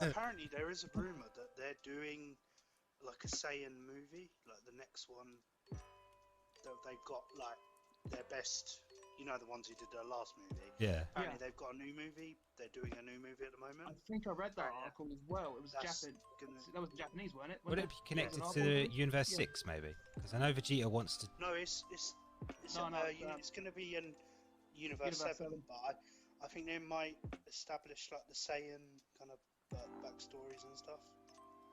Apparently, there is a rumor that they're doing like a Saiyan movie, like the next one. That they've got like their best. You know, the ones who did their last movie. Yeah. Apparently, they've got a new movie. They're doing a new movie at the moment. I think I read that Yeah. article as well. It was That's Japan. gonna- That was Japanese, wasn't it? Would Wasn't it be connected Yeah. to the Yeah. Universe Yeah. 6 maybe? Because I know Vegeta wants to. No, it's No, no, it's going to be in Universe Universe 7, 7. but I think they might establish like the Saiyan kind of backstories and stuff,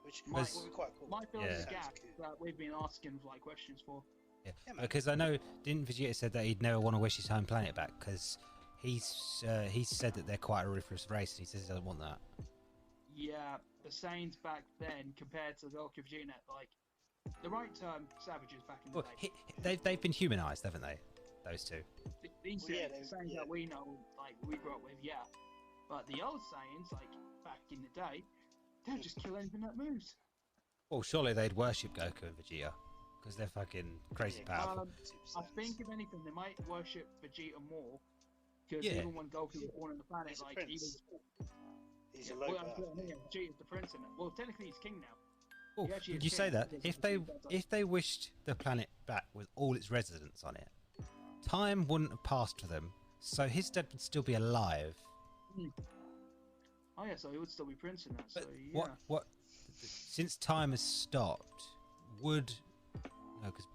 which Might- would be quite cool. Might fill Yeah. the Sounds gap cool. that we've been asking like questions for. Yeah. Yeah, man. Because I know, didn't Vegeta said that he'd never want to wish his home planet back because he's said that they're quite a ruthless race and he says he doesn't want that. Yeah, the Saiyans back then compared to the Goku Vegeta, like the right term, savages back in the Well, day. they've been humanized, haven't they? Those two. These Well, yeah, Saiyans they- yeah. that we know, like we grew up with, yeah. But the old Saiyans, like back in the day, they'll just kill anything that moves. Well, surely they'd worship Goku and Vegeta because they're fucking crazy powerful. I think if anything, they might worship Vegeta more because Yeah. even when Goku was born on the planet, He's a like prince. He's a well, low Vegeta's the prince in it. Well, technically he's king now. Oh, He actually did is you say king that? because If they wished the planet back with all its residents on it, time wouldn't have passed for them, so his dad would still be alive. Oh yeah, so he would still be prince in that. So But yeah. what? Since time has stopped, would because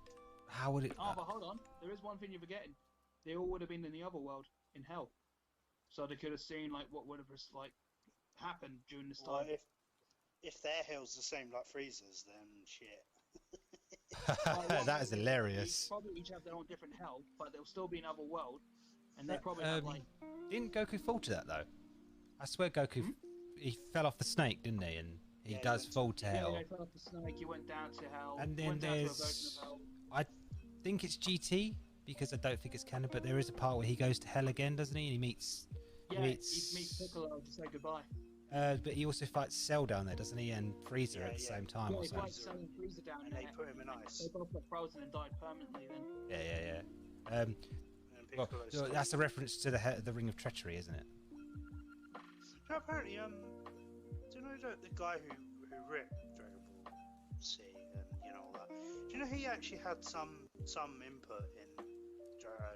how would it? Oh, but hold on. There is one thing you're forgetting. They all would have been in the other world, in hell. So they could have seen like what would have like happened during this Well, time. if their hell's the same like Frieza's, then shit. That is They hilarious. probably each have their own different hell, but they'll still be in another world, and they probably have like. Didn't Goku fall to that though? I swear Goku, he fell off the snake, didn't he? And he Yeah, he does went fall to hell. Yeah, he fell off the snake. He went down to hell. And then went down to a version there's, of hell. I think it's GT because I don't think it's canon, but there is a part where he goes to hell again, doesn't he? And he meets, Yeah, he meets Piccolo to say goodbye. but he also fights Cell down there, doesn't he? And Frieza at the Yeah. same time Yeah, or he something. fights Cell and Frieza down And there. they put him in ice. They both got frozen and died permanently. Then. Yeah. And Well, Piccolo so that's a reference to the Ring of Treachery, isn't it? No, apparently, do you know the guy who ripped Dragon Ball Z and all that? Do you know he actually had some input in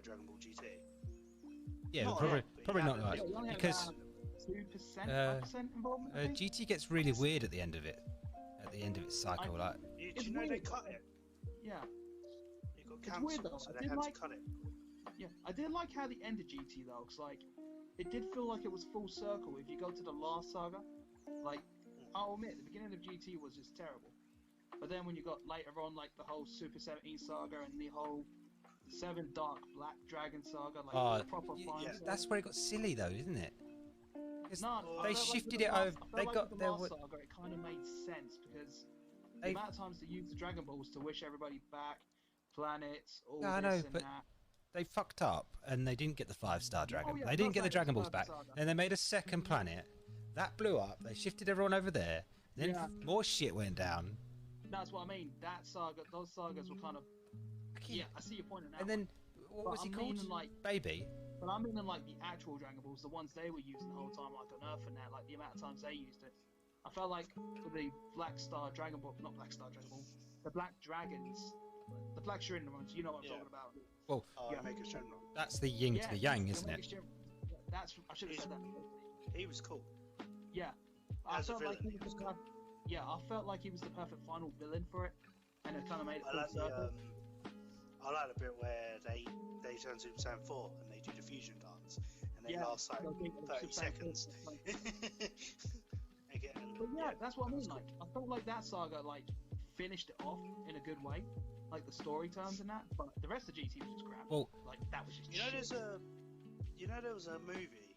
Dragon Ball GT? Yeah, Not a probably lot, but probably he not had like it. Yeah, he only had because about 2%, involvement. I think. GT gets really weird at the end of it. At the end of its cycle, like Do It's you know they weird, cut though. it? Yeah, It got It's weird, cancelled, though. so I they did had like- to cut it. yeah. I did like how the end of GT though, because like it did feel like it was full circle. If you go to the last saga, like I'll admit the beginning of GT was just terrible, but then when you got later on like the whole Super 17 saga and the whole 7 Dark Black Dragon saga, like the proper final. yeah. saga. that's where it got silly, though, isn't it? 'Cause No, I they felt like shifted with the it last- over. I felt They like got with the there. last saga. It kind of made sense because the They- amount of times they used the Dragon Balls to wish everybody back, planets, all Yeah, I this know, and but that. They fucked up and they didn't get the 5-star dragon. yeah, They didn't get the perfect, Dragon Balls perfect back. saga. Then they made a second planet. That blew up. They shifted everyone over there. Then Yeah. more shit went down. That's what I mean. That saga, those sagas were kind of. Yeah, I see your point in that. And then what But was he I'm called? meaning, like- Baby. But I'm meaning like the actual Dragon Balls, the ones they were using the whole time, like on Earth and that, like the amount of times they used it. I felt like for the Black Star Dragon Ball, not Black Star Dragon Ball, the Black Dragons, the Black Shuriken ones, you know what I'm Yeah. talking about. Well, Oh, Yeah. make a general. that's the yin to the yang, the isn't Omega it? Shuriken- That's I should have said that. He was cool. Yeah, I As a felt like villain, he he was was the yeah, I felt like he was the perfect final villain for it, and it kind of made it I full like circle. I like the bit where they turn Super Saiyan 4 and they do the fusion dance and they Yeah, last like they'll think of 30 Super Saiyan seconds. 4, like- Again, But yeah, that's what I mean. Like, I felt like that saga like finished it off in a good way, like the story terms and that. But the rest of GT was just crap. Well, Like that was just. You know, shit. there was a movie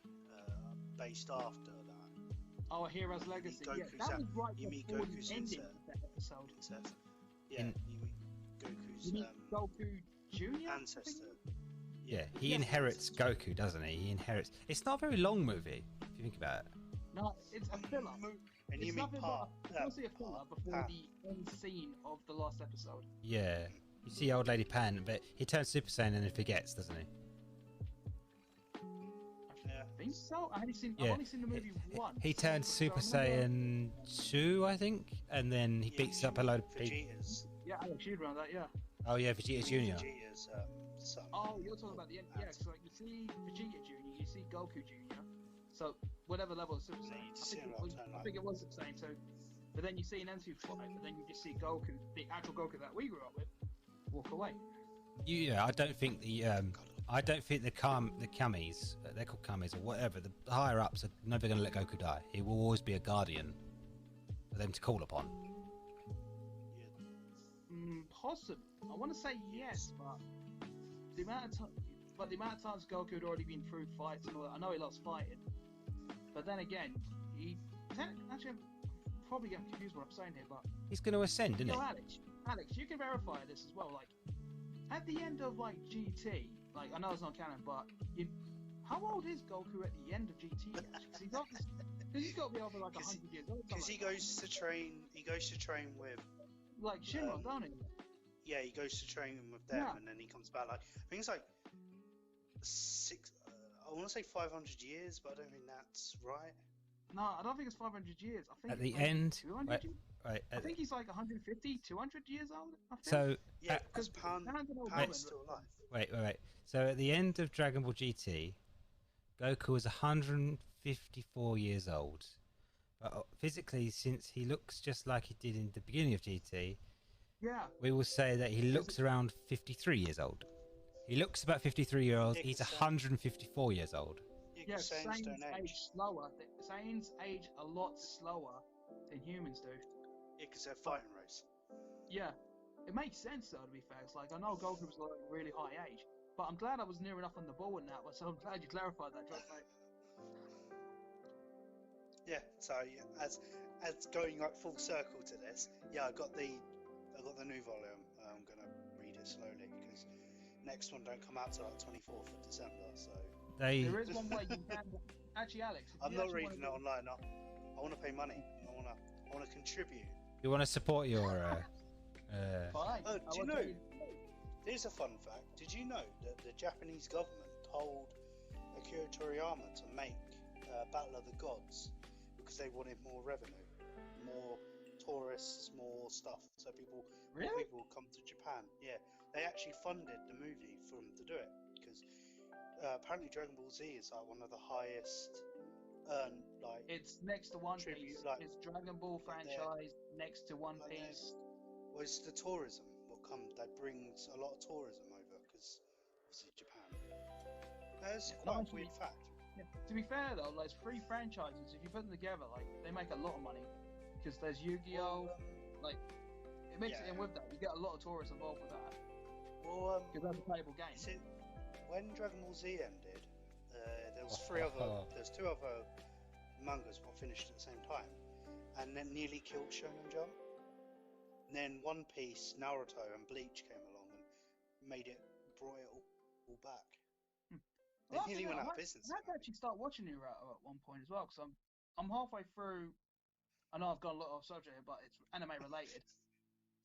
based after that. Oh, a Hero's Legacy. Yeah, Goku's that was right you meet before Goku's the ending insert. of that episode. Princess. Yeah, In- you meet Goku's You mean Goku Junior? ancestor. Yeah, he Yeah. inherits Goku, doesn't he? He inherits. It's not a very long movie, if you think about it. No, it's a filler. And It's you meet nothing part. but it's mostly a filler before Pat. the end scene of the last episode. Yeah. You see old lady Pan, but he turns Super Saiyan and he forgets, doesn't he? Yeah. I think so. I've Yeah. only seen the movie once. He turns so I Super remember- Saiyan 2, I think, and then he beats up a load of people. Vegeta's. Yeah, Alex, you'd run that. Yeah. Oh yeah, Vegeta Junior. Vegeta's son. Oh, you're talking about the end. Yeah, so like you see Vegeta Junior, you see Goku Junior. So whatever level of Super Yeah, Saiyan, you I see think, him it all was, the time, I like- think it was Super Saiyan 2. But then you see an Ensu fight, but then you just see Goku, the actual Goku that we grew up with, walk away. Yeah, I don't think the Kamis, they're called Kamis or whatever, the higher ups are never going to let Goku die. He will always be a guardian for them to call upon. Possible. I want to say yes, but the amount of times Goku had already been through fights and all that. I know he loves fighting, but then again, actually, I'm probably getting confused what I'm saying here, but. He's going to ascend, isn't Yo, he? Alex, you can verify this as well. Like, at the end of like GT, like I know it's not canon, but how old is Goku at the end of GT? Actually, because he's got to be over like 100 years old. Because he goes to train. He goes to train with. Like Shinra, don't he? Yeah, he goes to train with them, Yeah. and then he comes back. Like I think it's like six. I want to say 500 years, but I don't think that's right. No, I don't think it's 500 years. I think At it's the like end, 200 years. right. I think he's like 150, 200 years old. I think. So Yeah, because Pan's still alive. wait. So at the end of Dragon Ball GT, Goku was 154 years old. But physically, since he looks just like he did in the beginning of GT, Yeah. we will say that he looks around 53 years old. He looks about 53 years old. Yeah, He's 'cause, 154 years old. Yeah, Saiyans Saiyans don't age age. slower. Saiyans age a lot slower than humans do. Yeah, because they're fighting race. Yeah, it makes sense though. To be fair, it's like I know Goku was like really high age, but I'm glad I was near enough on the ball in that one. So I'm glad you clarified that, Josh, mate. Yeah, so yeah, as going like full circle to this, yeah, I got the new volume. I'm gonna read it slowly because next one don't come out till like 24th of December. So There is one way you can. Actually, Alex, if I'm you not actually reading it wanna online. I want to pay money. I want to contribute. You want to support your? Fine. Oh, I do you will know? tell you. Here's a fun fact. Did you know that the Japanese government told Akira Toriyama to make Battle of the Gods because they wanted more revenue, more tourists, more stuff, so more Really? people would come to Japan. Yeah, they actually funded the movie for them to do it because apparently Dragon Ball Z is like one of the highest like It's next to One Tribute, Piece. like- It's Dragon Ball like franchise next to One like Piece. well, it's the tourism that brings a lot of tourism over because obviously Japan. That's quite a actually- weird fact. Yeah. To be fair though, there's three franchises. If you put them together, like they make a lot of money. Because there's Yu-Gi-Oh. Like it makes it in yeah. with that. You get a lot of tourists involved with that. Well, Because that's a playable game. see, when Dragon Ball Z ended, there was there's two other mangas what finished at the same time, and then nearly killed Shonen Jump. And then One Piece, Naruto, and Bleach came along and brought it all back. They Well, nearly I went out of might business. have to actually start watching Naruto at one point as well, because I'm halfway through. I know I've got a lot of subject here, but it's anime related.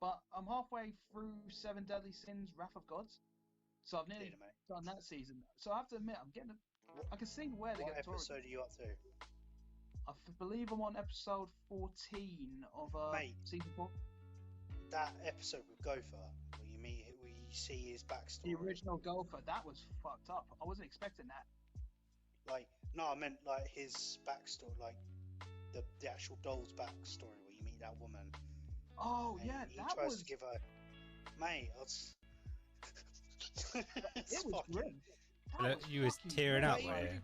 But I'm halfway through Seven Deadly Sins: Wrath of Gods, so I've nearly Anime. done that season. So I have to admit, I'm getting. I can see where they What get the tourists. episode are you up to? I believe I'm on episode 14 of Mate. season 4. That episode with Gopher, where you see his backstory. The original Gopher, that was fucked up. I wasn't expecting that. Like, no, I meant like his backstory, like the actual doll's backstory, where you meet that woman. Oh and yeah, he that tries was. to give her, mate. It was grim. Look, you was fucking tearing grim. up, He were you?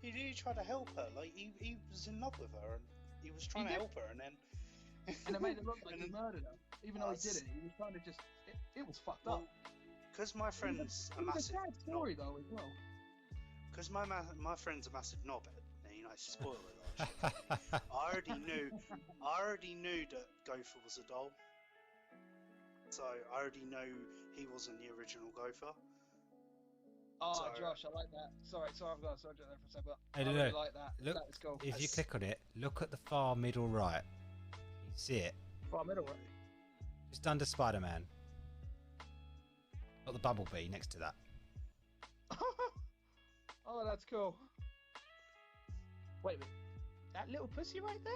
He really tried to help her. Like he was in love with her, and he was trying He to did. help her, and then. And it made it look like And he then- murdered her, even though he didn't. He was trying to just. It was fucked Well, up. because my friend's a It was a massive sad story though as well. Because my friend's a massive knobhead, and you know, spoil it. I already knew that Gopher was a doll, so I already knew he wasn't the original Gopher. Oh, So- Josh, I like that. Sorry, I've got a subject there for a second, but Hey, I no, really no. like that. Look, Let's go. If you click on it, look at the far middle right. You see it? Far middle. Just under Spider-Man. Got the Bumblebee next to that. Oh, that's cool. Wait a minute. That little pussy right there?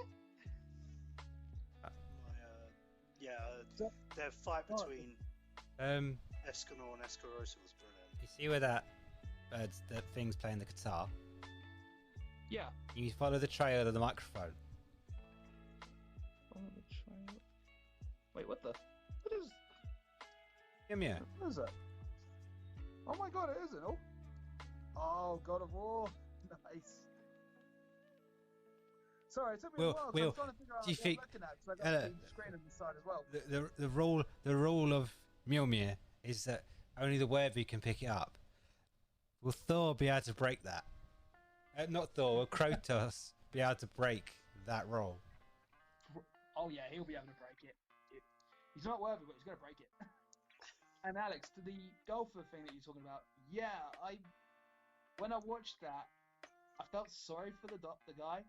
So- The fight Oh. between Escanor and Escarosa was brilliant. You see where that that thing's playing the guitar? Yeah. You follow the trail of the microphone. Wait, what the? What is? Come here. What is that? Oh my god, it isn't. Oh, God of War. Nice. Sorry, it took me Will, a while. 'cause Will, I was trying to figure out do you what I'm think- looking at, 'cause I got the screen on the side as well. The rule of Mjolnir is that only the werewolf can pick it up. Will Thor be able to break that? Not Thor. Will Kratos be able to break that rule? Oh yeah, he'll be able to break it. He's not worthy, but he's gonna break it. And Alex, to the golfer thing that you're talking about, yeah, when I watched that, I felt sorry for the guy.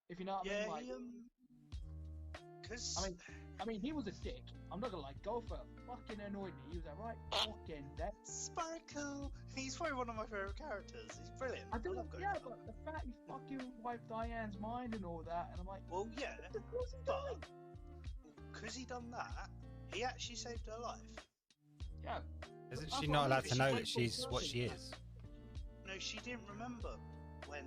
If you know what I mean, like, because I mean, he was a dick. I'm not gonna lie, Gopher fucking annoyed me. He was like, right, fucking dead. Sparkle. He's probably one of my favorite characters. He's brilliant. I do, love yeah, Gopher. but the fact he fucking wiped Diane's mind and all that, and I'm like, Well, yeah, what the fuck's he but doing? because he done that, he actually saved her life. Yeah. Isn't That's she what not I allowed mean, to know she's that like she's full what person. she is? No, she didn't remember when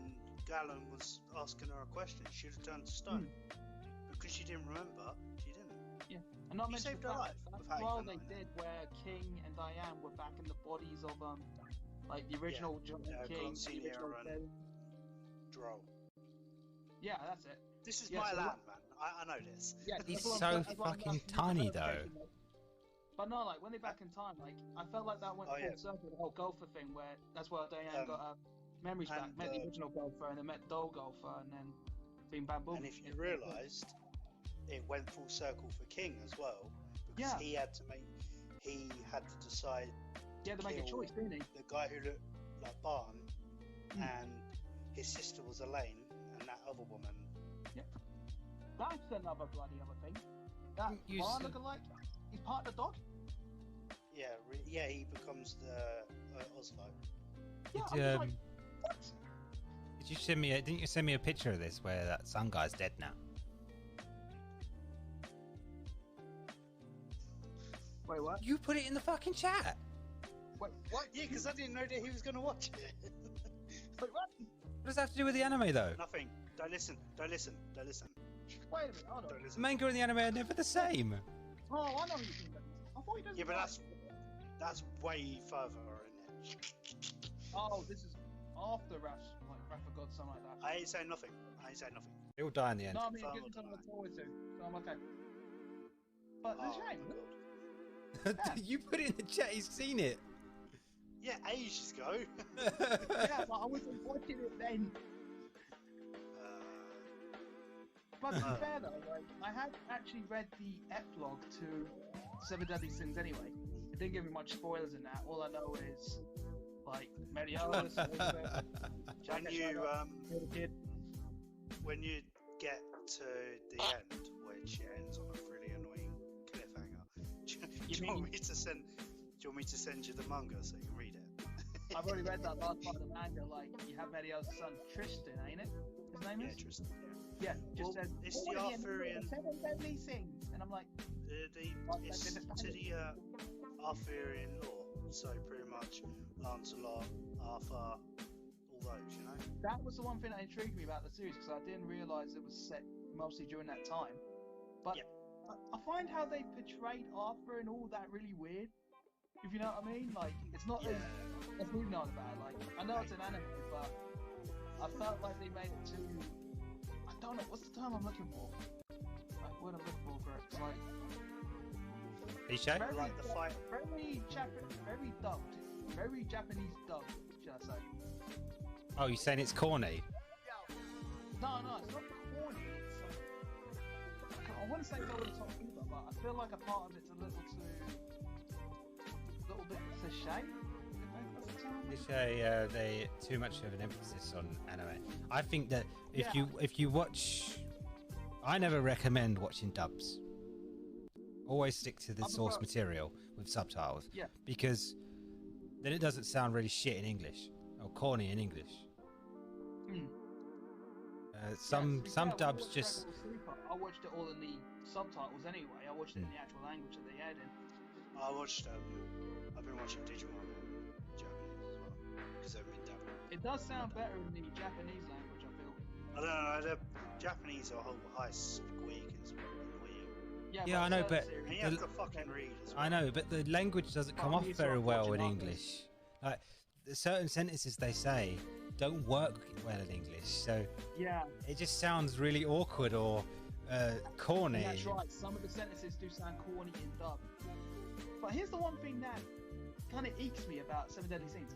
Galen was asking her a question. She would have turned to stone. Because she didn't remember, she didn't. And not He mention saved the her fact life that with how he trial found they out. did where King and Diane were back in the bodies of like the original John King, the Glossinia original and King. Droll. Yeah, that's it. This is Yeah, my so land, man. I know this. Yeah, He's that's what so that's what fucking that's tiny, the though. clarification, like. But no, like when they're back in time, like I felt like that went Oh, full yeah. circle. The whole Gopher thing, where that's where Diane got her memories back, and, met the original Gopher, and then met Doll Gopher, and then been bamboo. And if you realised, it went full circle for King as well. Because Yeah. he had to decide he had to make a kill choice, didn't he? the guy who looked like Barn, Mm. and his sister was Elaine, and that other woman. That's another bloody other thing. That You Barn said- looking like he's part of the dog. Yeah, he becomes the Oslo. Yeah, Did, I'm just like, what? Did you send me? Didn't you send me a picture of this where that sun guy's dead now? Wait, what? You put it in the fucking chat. Wait, what? Yeah, because I didn't know that he was going to watch it. Wait, what? What does that have to do with the anime, though? Nothing. Don't listen. Don't listen. Don't listen. Wait a minute, hold on. Don't The listen. manga and the anime are never the same. Oh, I know who you think that is. I thought he doesn't. Yeah, but die. that's way further in it. Oh, this is after Wrath, like Wrath of God, something like that. I ain't saying nothing. They all die in the end. No, I mean, it Further gives me than something to that. look forward to, so I'm okay. But Oh it's a shame. my God. Yeah. You put it in the chat. He's seen it. Yeah, ages ago. Yeah, but I wasn't watching it then. But to be fair though, like, I had actually read the epilogue to Seven Deadly Sins anyway. It didn't give me much spoilers in that. All I know is, like, Meliodas, When you get to the end, which ends on a really annoying cliffhanger, do you want me to send you the manga so you can read it? I've already read that last part of the manga. Like, you have Meliodas' son Tristan, ain't it? His name Yeah, is. Tristan. Yeah, just Well, says it's "Oh, the at end of Arthurian- the Seven Deadly Sins," and I'm like, It's to the Arthurian lore, so pretty much Lancelot, Arthur, all those, you know. that was the one thing that intrigued me about the series because I didn't realise it was set mostly during that time. But Yeah. I find how they portrayed Arthur and all that really weird. If you know what I mean, like it's not as we've known about. Like I know it's an anime, but I felt like they made it too. I don't know what's the term I'm looking for. Like what I'm looking for, Greg. Like Cliche? very, Like the fight. very dubbed, very Japanese dubbed, should I say? Oh, you're saying it's corny? No, it's not corny. It's I wouldn't say it's over the top either, but I feel like a part of it's a little bit cliche. If that's the term. Cliche. They too much of an emphasis on anime. I think that if Yeah. you watch, I never recommend watching dubs. Always stick to the I source prefer- material with subtitles. Yeah. Because then it doesn't sound really shit in English or corny in English. Hmm. Some Yeah, some to be fair, dubs when I just. watched Dragon Ball Super, I watched it all in the subtitles anyway. I watched it in the actual language that they had in. I watched. I've been watching Digimon in Japanese as well because I've been dubbing. It does sound better in the Japanese language, I feel. I don't know. The Japanese are a whole high squeak and it's annoying. Yeah, I know, certain but- series- And you have to fucking read as well. I know, but the language doesn't come Oh, off you very sort of well in watch it English. Like certain sentences they say don't work well in English, so Yeah, it just sounds really awkward or corny. that's right. Some of the sentences do sound corny in dub. But here's the one thing that kind of ekes me about Seven Deadly Sins.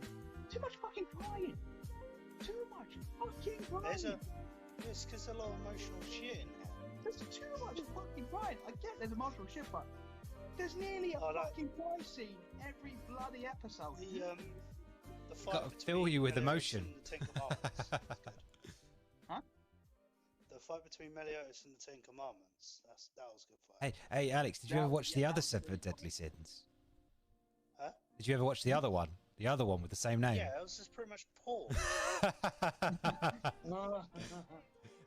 Too much fucking crying. Too much fucking crying. It's because a lot of emotional shit in there. There's too much fucking crying. I get there's emotional shit, but there's nearly a Oh, that- fucking cry scene every bloody episode. The fight Gotta between fill you with Meliodas emotion. and the Ten Commandments was good. Huh? The fight between Meliodas and the Ten Commandments. That was a good fight. Hey, Alex, did you That ever was- watch yeah, the that other was Seven really Deadly Sins? Huh? Did you ever watch the other one? The other one with the same name? Yeah, it was just pretty much poor.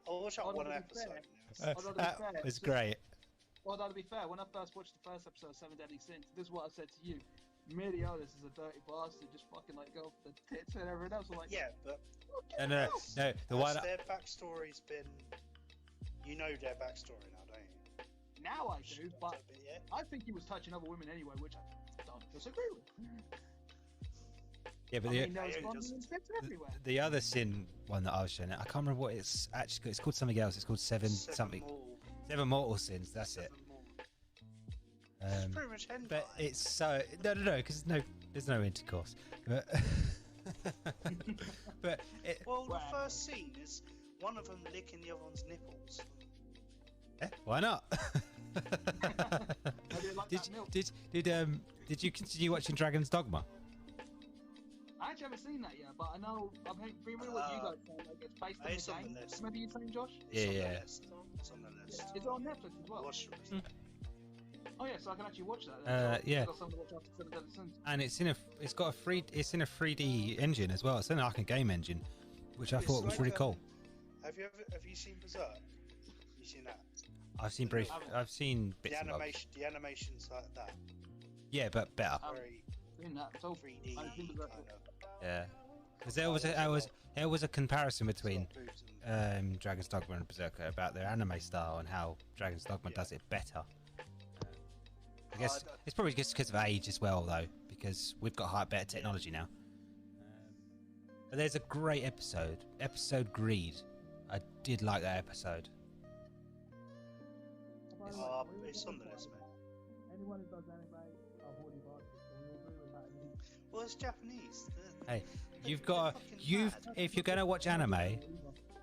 I'll watch that Although one to be episode. fair- and it was- Although to be That fair, was just- great. Although to be fair, when I first watched the first episode of Seven Deadly Sins, this is what I said to you. Meliodas is a dirty bastard, just fucking like go for the tits and everything else. I'm like, Yeah, but No, the one. their backstory's been. You know their backstory now, don't you? now I do, but Yeah. I think he was touching other women anyway, which I don't disagree with. Yeah, but I the, mean, there was Yeah, he fucking does. tits everywhere. the other sin one that I was showing, I can't remember what it's actually. It's called something else. It's called Seven something. More, Seven Mortal Sins. That's it. seven more. It's Um, pretty much hentai. but it's so no, because there's no intercourse. But but it, Well, the Right. first scene is one of them licking the other one's nipples. why not? I did like that milk. Did you continue watching Dragon's Dogma? I actually haven't seen that yet, but I know I've been reading what you guys saying. Like it's based on It's the on the game. list. Maybe you saying, Josh? It's on Yeah. the list. It's on the list. Is it on Netflix as well? Watch the list. Oh yeah, so I can actually watch that. Then. So Yeah. I've got something to watch after Seven Deadly Sins. And it's in a 3D engine as well. It's in like a game engine, which I It's thought was like, really cool. Have you seen Berserk? You seen that? I've seen bits and bobs. The animation's like that. Yeah, but better. Very Seen that. So 3D I've seen kind Berserk. of. Yeah, because there was a comparison between Boobs and- Dragon's Dogma and Berserker about their anime style and how Dragon's Dogma Yeah. does it better. I guess don't- it's probably just because of age as well, though, because we've got better technology now. But there's a great episode Greed. I did like that episode. It's on the list, mate. Anyone who does anime are horny bastards, so we agree with that. Well, it's Japanese. Hey, you've got if you're gonna watch anime,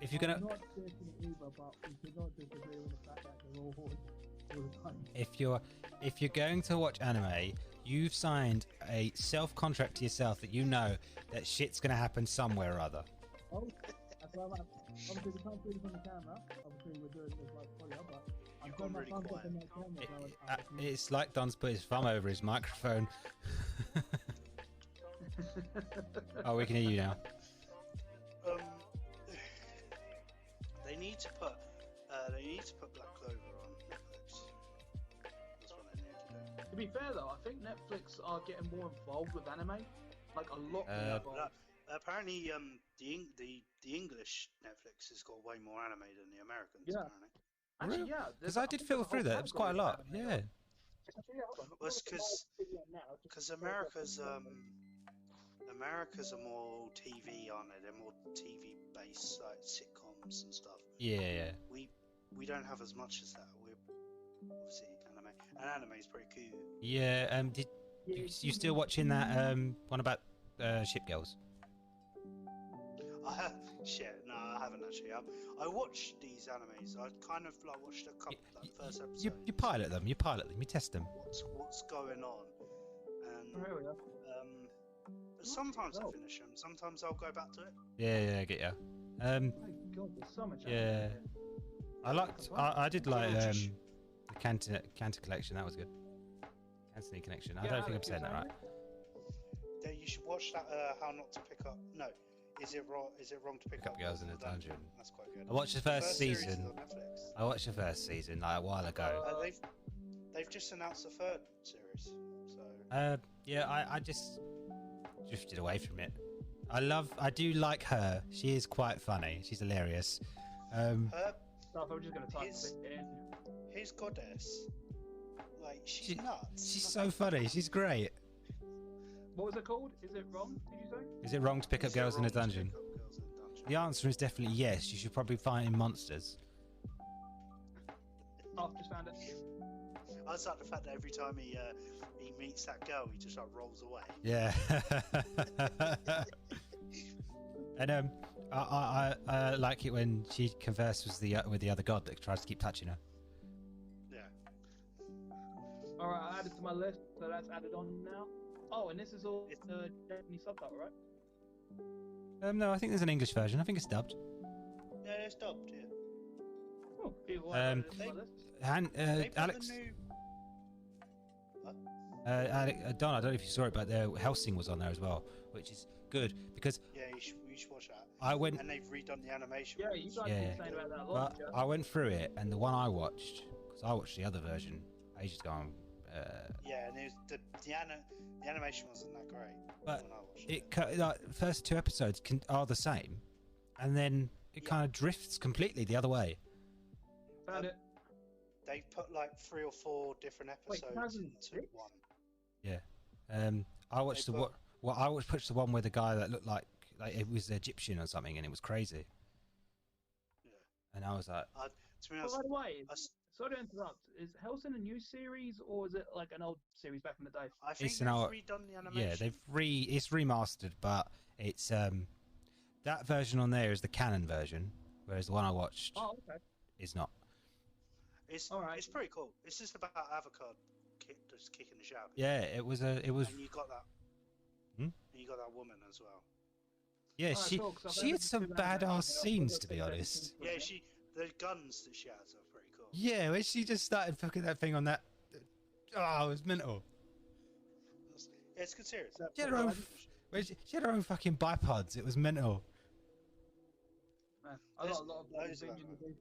if you're gonna I'm not dissing it either, but we should not disagree with the fact that they're all horny all the time. if you're going to watch anime, you've signed a self-contract to yourself that you know that shit's gonna happen somewhere or other. Oh, that's why obviously we can't see this on the camera. Obviously we're doing this like audio, but I'm You've putting gone my really thumbs up quiet. in that camera. so I can- It's like Don's put his thumb over his microphone. Oh, we can hear you now. Um, they need to put Black Clover on Netflix. That's what they need to do. To be fair though, I think Netflix are getting more involved with anime, like a lot more involved. Apparently, the English Netflix has got way more anime than the Americans. Yeah. Apparently. Actually, yeah, Because I did feel through that. It was quite a lot. Yeah. Actually, yeah, hold on. Well, it's Look at my video now, just Because to- America's are more TV, aren't they? They're more TV based, like sitcoms and stuff. Yeah. We don't have as much as that. We're obviously anime, and anime is pretty cool. Yeah. Did you still watching that one about ship girls? I haven't actually. I watched these animes. I kind of like watched a couple, like the first episode. You pilot them. You test them. What's going on? And Oh, here we go. but sometimes I finish them. Sometimes I'll go back to it. Yeah, I get ya. My God, there's so much. Yeah. I did like Yeah, the Cantor collection. That was good. Cantony connection. I don't think I'm saying that right. You should watch that. How not to pick up? No. Is it wrong? Is it wrong to pick up Girls in a Dungeon? That's quite good. I watched the first series season. is on Netflix. I watched the first season like a while ago. They've just announced the third series. So Yeah, I just drifted away from it. I do like her. She is quite funny. She's hilarious. her, Stuff, I'm just gonna type His- it in. his goddess, like she's nuts. She's so funny. She's great. What was it called? Is it wrong? Did you say? Is it wrong to pick up Is it girls in a wrong to dungeon? pick up girls in a dungeon? The answer is definitely yes. You should probably fight in monsters. Oh, just found it. I just like the fact that every time he meets that girl, he just like rolls away. Yeah. And I like it when she converses with the other god that tries to keep touching her. Yeah. Alright, I added to my list, so that's added on now. Oh, and this is all the Japanese subtitle, right? No, I think there's an English version. I think it's dubbed. Yeah, it's dubbed. Yeah. Oh, people They- like this. They put Alex, the new. What? Don, I don't know if you saw it, but Helsing was on there as well, which is good because Yeah, you should watch that. I went. And they've redone the animation. Yeah, you guys Yeah. been saying about that a Well, lot. Joe. I went through it, and the one I watched, because I watched the other version ages ago. Yeah, and it was the animation wasn't that great. But when I watched the first 2 episodes are the same, and then it kind of drifts completely the other way. Found it. They put like 3 or 4 different Wait, episodes 2006? into one. Yeah. I watched They put- I watched the one with the guy that looked like it was Egyptian or something, and it was crazy. Yeah. And I was like, To be By honest, the way, I s- sorry to interrupt. Is Hellsing a new series or is it like an old series back in the day? I think It's they've an hour- redone the animation. yeah, it's remastered, but it's that version on there is the canon version, whereas the one I watched Oh, okay. is not. It's Alright. It's pretty cool. It's just about Avocado just kicking the shower. Yeah, it was. And you got that. Hmm? And you got that woman as well. Yeah, Alright, she cool, 'cause I've she heard had the some two anime badass ones, scenes, I've to be got honest. Yeah, the guns that she has are pretty cool. Yeah, when she just started fucking that thing on that. Oh, it was mental. Yeah, it's a good series. She had her own, she had her own fucking bipods. It was mental. Man, I got a lot of Loads of binging that, to do.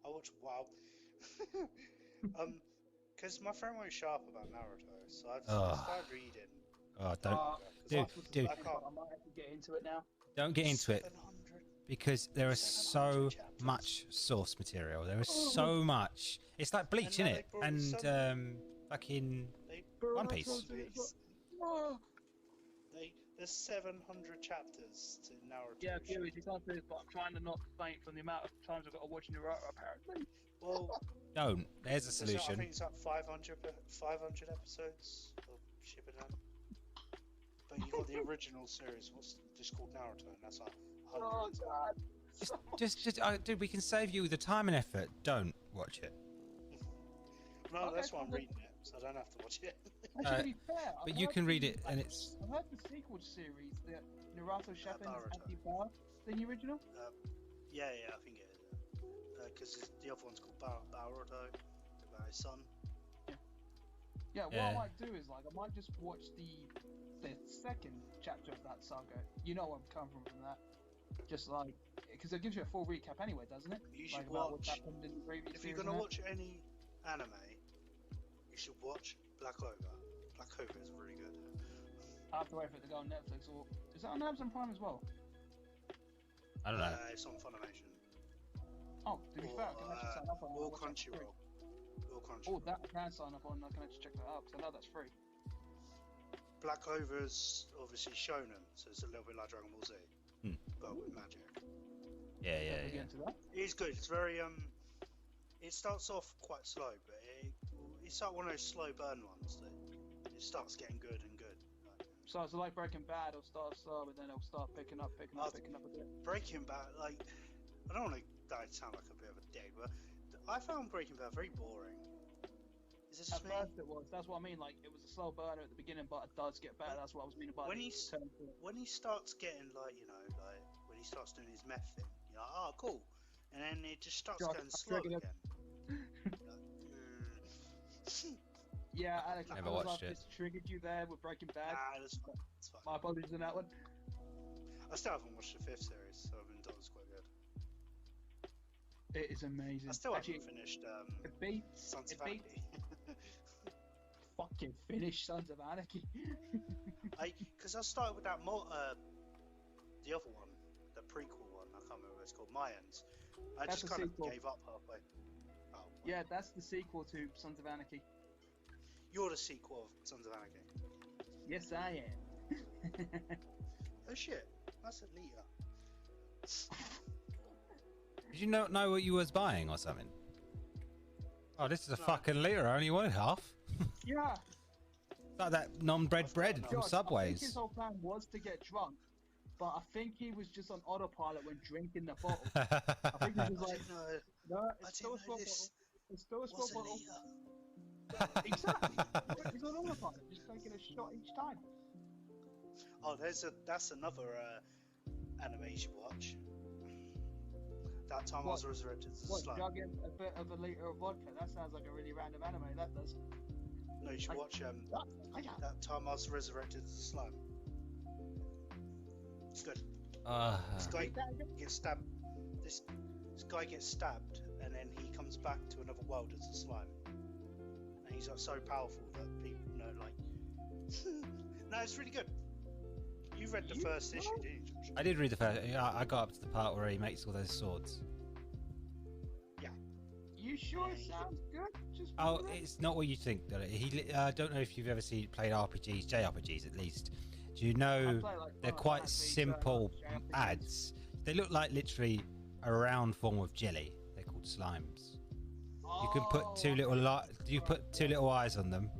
I watched WoW. Because my friend won't shut up about Naruto, so I started reading. Oh, don't Dude, dude. I might have to get into it now. don't get into it 700. because there is 700 so chapters. much source material. There is so much. It's like Bleach, And isn't now it? they brought And some- fucking One Piece. Oh. There's 700 chapters to Naruto. Yeah, viewers, you can't do it, but I'm trying to not faint from the amount of times I've got to watch Naruto, apparently. Well, don't. There's a I solution. think it's like 500 episodes of Shippuden. But you got the original series, what's just called Naruto, and that's like Oh, hundreds. God. Just dude, we can save you the time and effort. Don't watch it. No, Okay, that's why I'm cool. reading it, so I don't have to watch it. Actually, to be fair, But I've you heard can read the- it, and it's I've heard the sequel series, the Naruto Shippuden Naruto. is actually better than the original. Yeah, I think it is. Because the other one's called Naruto, about his son. Yeah, what Yeah. I might do is I might just watch the second chapter of that saga. You know where I'm coming from that. Just because it gives you a full recap anyway, doesn't it? You should about what's watch. happened in the previous If you're series gonna and watch any anime, you should watch Black Clover. Black Clover is really good. that. I have to wait for it to go on Netflix, or is that on Amazon Prime as well? I don't know. It's on Funimation. Oh, to be fair, I can actually sign up on Or that. Crunchyroll. Or Oh, Crunchyroll. that I can sign up on. I can actually check that out because I know that's free. Black Clover's obviously shonen, so it's a little bit like Dragon Ball Z, Hmm. but with magic. Yeah, We'll get into that. It is good. It's very It starts off quite slow, but it's like one of those slow burn ones that it starts getting good and good. So it's like Breaking Bad. It'll start slow, but then it'll start picking up a bit. Breaking Bad, like, I don't want to sound like a bit of a dick, but I found Breaking Bad very boring. Is it At just me? first it was. That's what I mean. Like it was a slow burner at the beginning, but it does get better. That's what I was meaning by When the he's- turn to it. When he starts getting like when he starts doing his meth thing, you're like, oh cool, and then it just starts God, going I slow triggered again. it. Like, Yeah, Alex, Never I feel like watched I've it. just triggered you there with Breaking Bad. It's fine. It's fine. My apologies on that one. I still haven't watched the 5th series, so I've been told it's quite good. It is amazing. I still Actually, haven't finished it beats Sons of it beats- Anarchy. fucking finish Sons of Anarchy. Because I started with that the other one, the prequel one. I can't remember what it's called. Mayans. I That's just a kind sequel. of gave up halfway. Oh, Yeah, that's the sequel to Sons of Anarchy. You're the sequel of Sons of Anarchy. Yes, I am. Oh shit, that's a Lita. Did you not know what you was buying or something? Oh, this is a No. fucking liter. I only wanted half. Yeah. It's like that non-bread bread from Josh, I think Subways. his whole plan was to get drunk, but I think he was just on autopilot when drinking the bottle. I think he was like, no, I it's still a didn't small know this bottle. It's still a small was a bottle. Lita. Exactly. He's on autopilot, just taking a shot each time. Oh, that's another anime you should watch. That time I was resurrected as a What, slime. jugging a bit of a litre of vodka? That sounds like a really random anime, that does. No, you should watch that time I was resurrected as a slime. It's good. This guy gets stabbed. This guy gets stabbed, and then he comes back to another world as a slime. And he's so powerful that people know, like. No, it's really good. You read the first issue, didn't you, Josh? I did read the first. I got up to the part where he makes all those swords. Yeah. You sure it sounds good? Just Oh, it's not what you think. I don't know if you've ever played RPGs, JRPGs at least. Do you know they're quite simple ads? They look like literally a round form of jelly. They're called slimes. You can put two little eyes on them,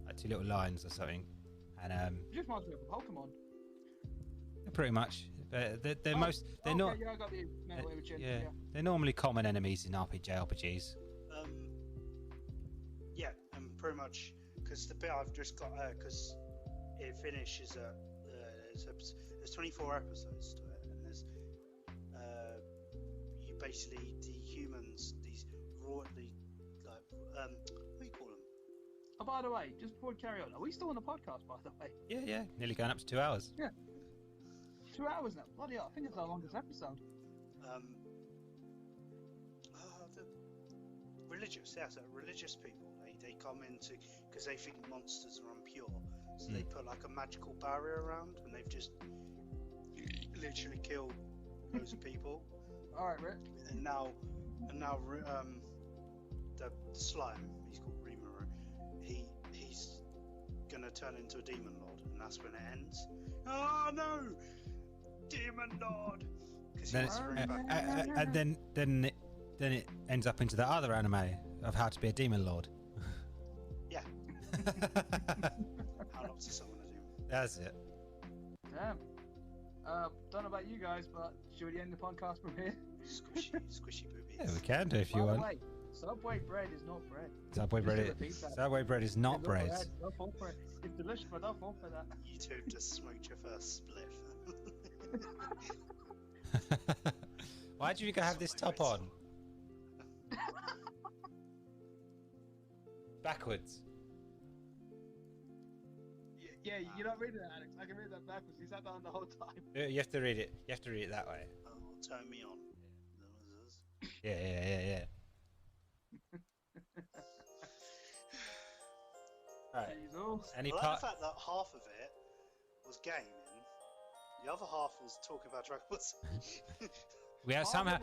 like 2 little lines or something, and It just reminds me of a Pokemon. pretty much. They're Yeah, I got the they're normally common enemies in JRPGs. Yeah, and pretty much because the bit I've just got because it finishes at there's 24 episodes to it, and there's you basically the humans, these broadly like what do you call them? Oh, by the way, just before we carry on, are we still on the podcast, by the way? Yeah, nearly going up to 2 hours. Yeah. 2 hours now. Bloody hell, I think it's our longest episode. The religious people, they come into because they think monsters are impure, so they put like a magical barrier around, and they've just literally killed loads of people. All right, Rick. And now the slime, he's called Rimuru, he's gonna turn into a demon lord, and that's when it ends. Oh no, demon lord! Then it ends up into the other anime of how to be a demon lord. Yeah. How not to summon a demon. That's it. Damn. Don't know about you guys, but should we end the podcast from here? Squishy boobies. Yeah, we can do if you By the want. way, Subway bread is not bread. Subway bread is not bread. Don't fall for it. It's delicious, but don't fall for that. You two have just smoked your first spliff. Why do you have this top on? Backwards. Yeah, you're not reading that, Alex. I can read that backwards. He sat down the whole time. You have to read it. You have to read it that way. Oh, turn me on. Yeah. Right. Any I like part? the fact that half of it was gaming, the other half was talking about Dragon Ball Z. We have somehow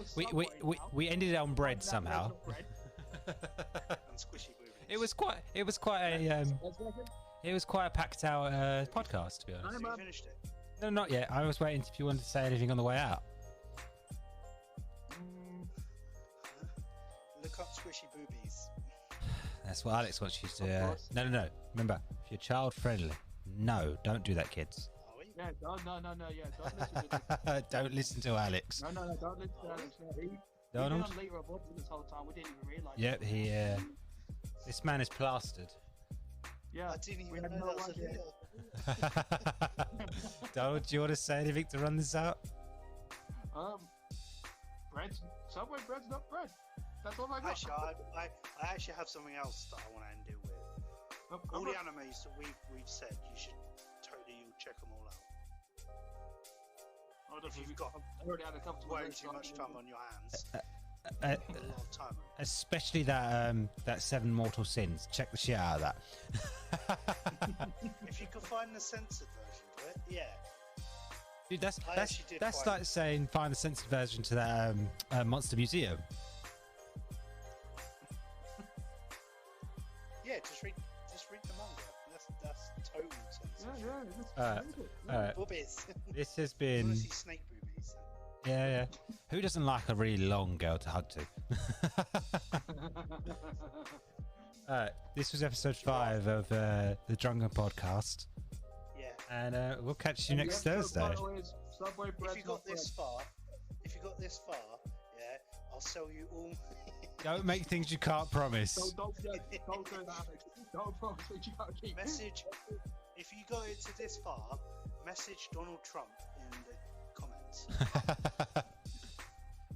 we ended on bread somehow. And squishy boobies. It was quite a packed out podcast, to be honest. So you finished it? No, not yet. I was waiting if you wanted to say anything on the way out. Look up squishy boobies. That's what Alex wants you to. No. Remember, if you're child friendly, no, don't do that, kids. Are we? Yeah, no, yeah, don't listen to Don't listen to Alex. No, don't listen to Alex. No, he's Donald. been on later vodka this whole time. We didn't even realise. Yep, he. This man is plastered. Yeah, I didn't we even had know no that was a idea. deal. Donald, do you want to say anything to run this out? Subway bread's not bread. That's all I got. Actually, I actually have something else that I want to end it with. All the animes that we've said, you should totally check them all out. If you've got way too much time on your hands, a lot of time. Especially that 7 Mortal Sins. Check the shit out of that. If you could find the censored version of it, yeah. Dude, that's like saying find the censored version to that Monster Museum. Yeah, just read the manga. That's total censorship. Alright. Boobies. This has been. See snake boobies. Yeah. Who doesn't like a really long girl to hug to? Alright, this was episode 5 of the Drunken podcast. Yeah. And we'll catch you next Thursday. If you got this far, yeah, I'll sell you all. Don't make things you can't promise. Don't do that, Alex. Don't promise what you can't keep. Message. If you got it to this far, message Donald Trump in the comments.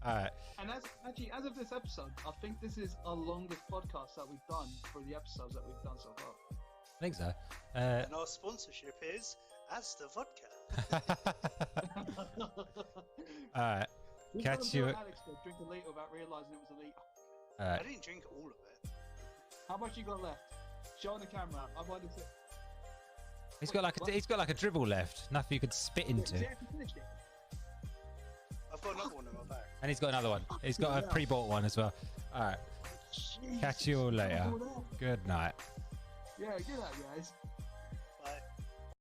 All right. And as of this episode, I think this is our longest podcast that we've done for the episodes that we've done so far. I think so. And our sponsorship is Asda Vodka. All right. Catch you. Alex to drink a litre without realising it was a litre. All right. I didn't drink all of it. How much you got left? Show on the camera. I've already said. He's got like a dribble left. Nothing you could spit into. I've got another one in my bag. And he's got another one. He's got a pre-bought one as well. All right. Catch you all later. Good night. Yeah, good night, guys.